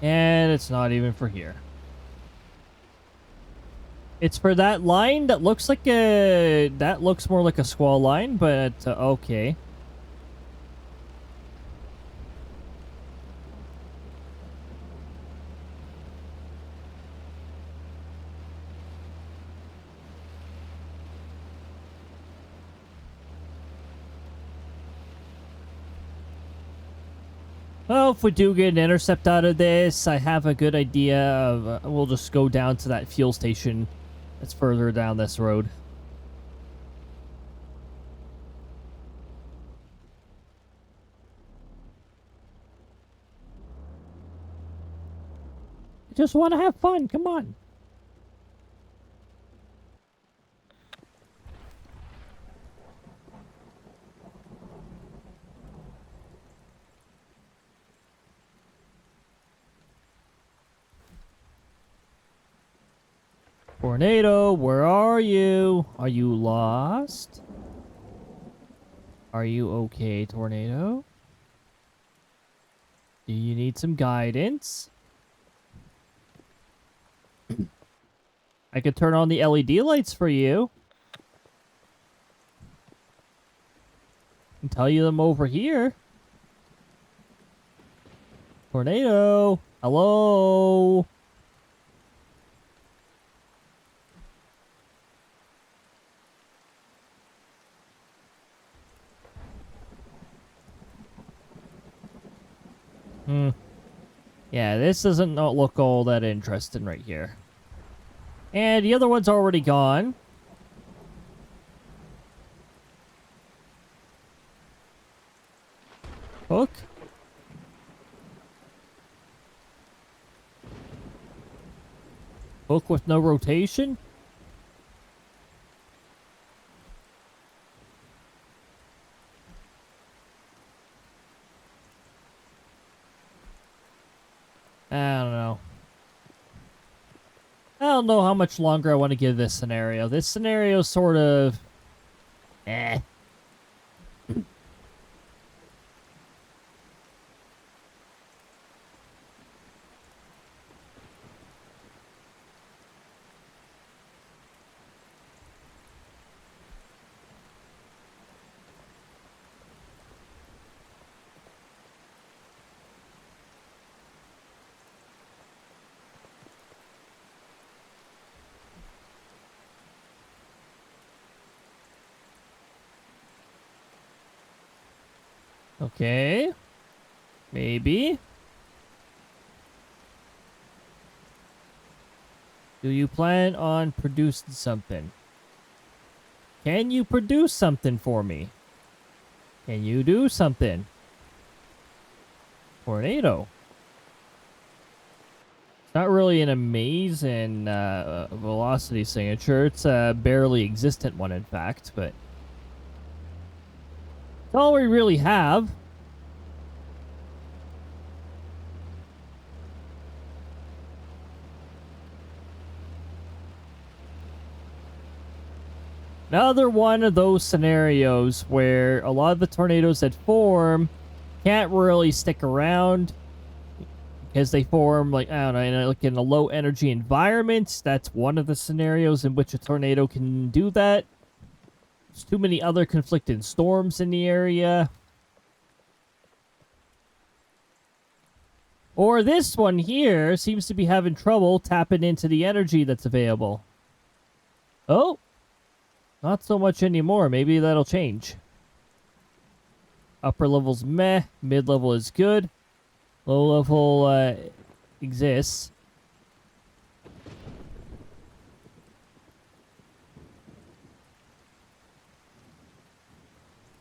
And it's not even for here. It's for that line that looks like a... That looks more like a squall line, but okay. Well, if we do get an intercept out of this, I have a good idea of... we'll just go down to that fuel station that's further down this road. I just want to have fun, come on. Tornado, where are you? Are you lost? Are you okay, Tornado? Do you need some guidance? I could turn on the LED lights for you. And tell you them over here. Tornado, hello? Yeah, this doesn't not look all that interesting right here. And the other one's already gone. Hook. Hook with no rotation. I don't know. I don't know how much longer I want to give this scenario. This scenario sort of... eh. Okay. Maybe. Do you plan on producing something? Can you produce something for me? Can you do something? Tornado. It's not really an amazing velocity signature. It's a barely existent one, in fact, but... it's all we really have. Another one of those scenarios where a lot of the tornadoes that form can't really stick around because they form, like, I don't know, like in a low energy environment. That's one of the scenarios in which a tornado can do that. There's too many other conflicting storms in the area. Or this one here seems to be having trouble tapping into the energy that's available. Oh, not so much anymore. Maybe that'll change. Upper level's meh. Mid level is good. Low level exists.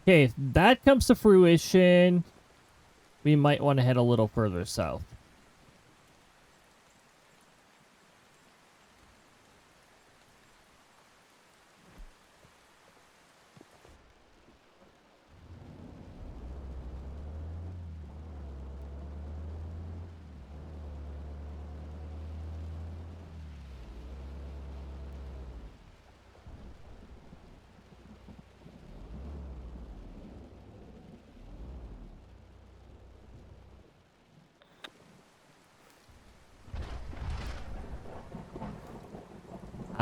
Okay, if that comes to fruition, we might want to head a little further south.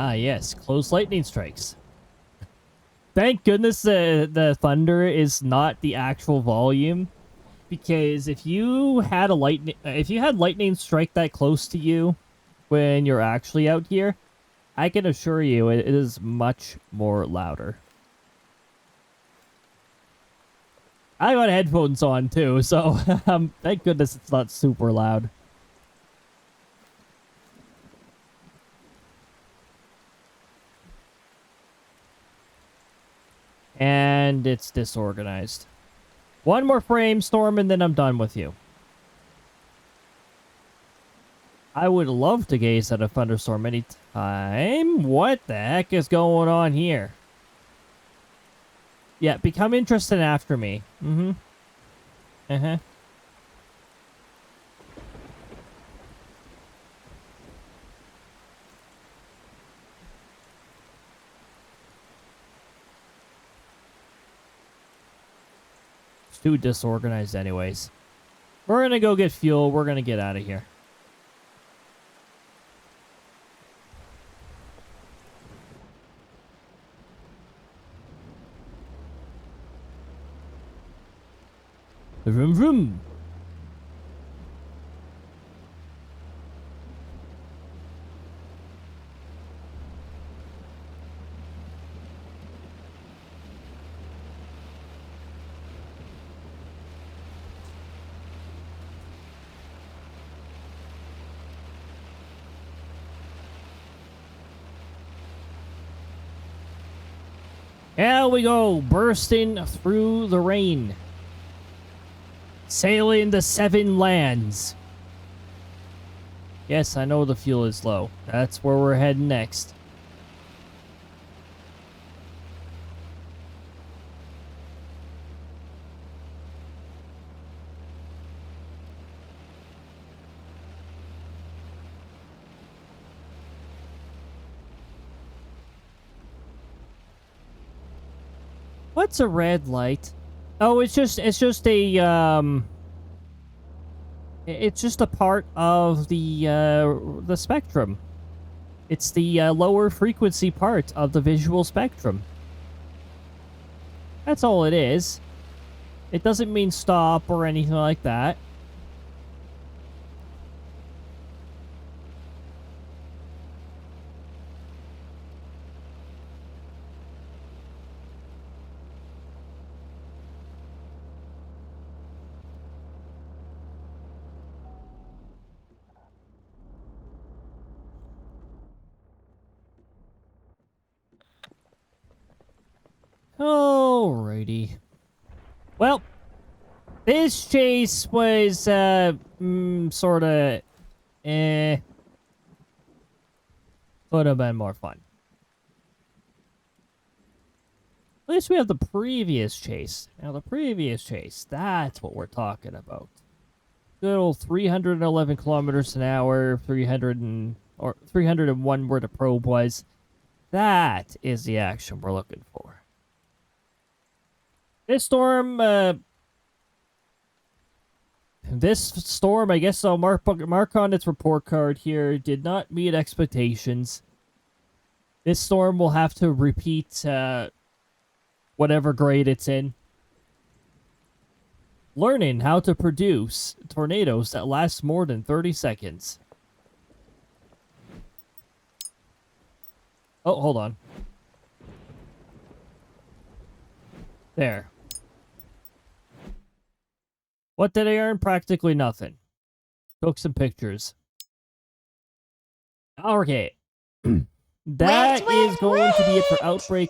Ah, yes, close lightning strikes. Thank goodness the thunder is not the actual volume, because if you had lightning strike that close to you when you're actually out here, I can assure you it is much more louder. I got headphones on too, so thank goodness it's not super loud. And it's disorganized. One more frame, Storm, and then I'm done with you. I would love to gaze at a thunderstorm anytime. What the heck is going on here? Yeah, become interested after me. Mm-hmm. Uh-huh. It's too disorganized anyways. We're gonna go get fuel. We're gonna get out of here. Vroom vroom. Here we go, bursting through the rain. Sailing the 7 lands. Yes, I know the fuel is low. That's where we're heading next. What's a red light? Oh, it's just a it's just a part of the spectrum. It's the lower frequency part of the visual spectrum. That's all it is. It doesn't mean stop or anything like that. Alrighty. Well, this chase was, sorta, could have been more fun. At least we have the previous chase. Now, the previous chase, that's what we're talking about. Good old 311 kilometers an hour, 301 where the probe was. That is the action we're looking for. This storm, I guess I'll mark on its report card here, did not meet expectations. This storm will have to repeat whatever grade it's in. Learning how to produce tornadoes that last more than 30 seconds. Oh, hold on. There. What did I earn? Practically nothing. Took some pictures. Okay. That is going to be it for Outbreak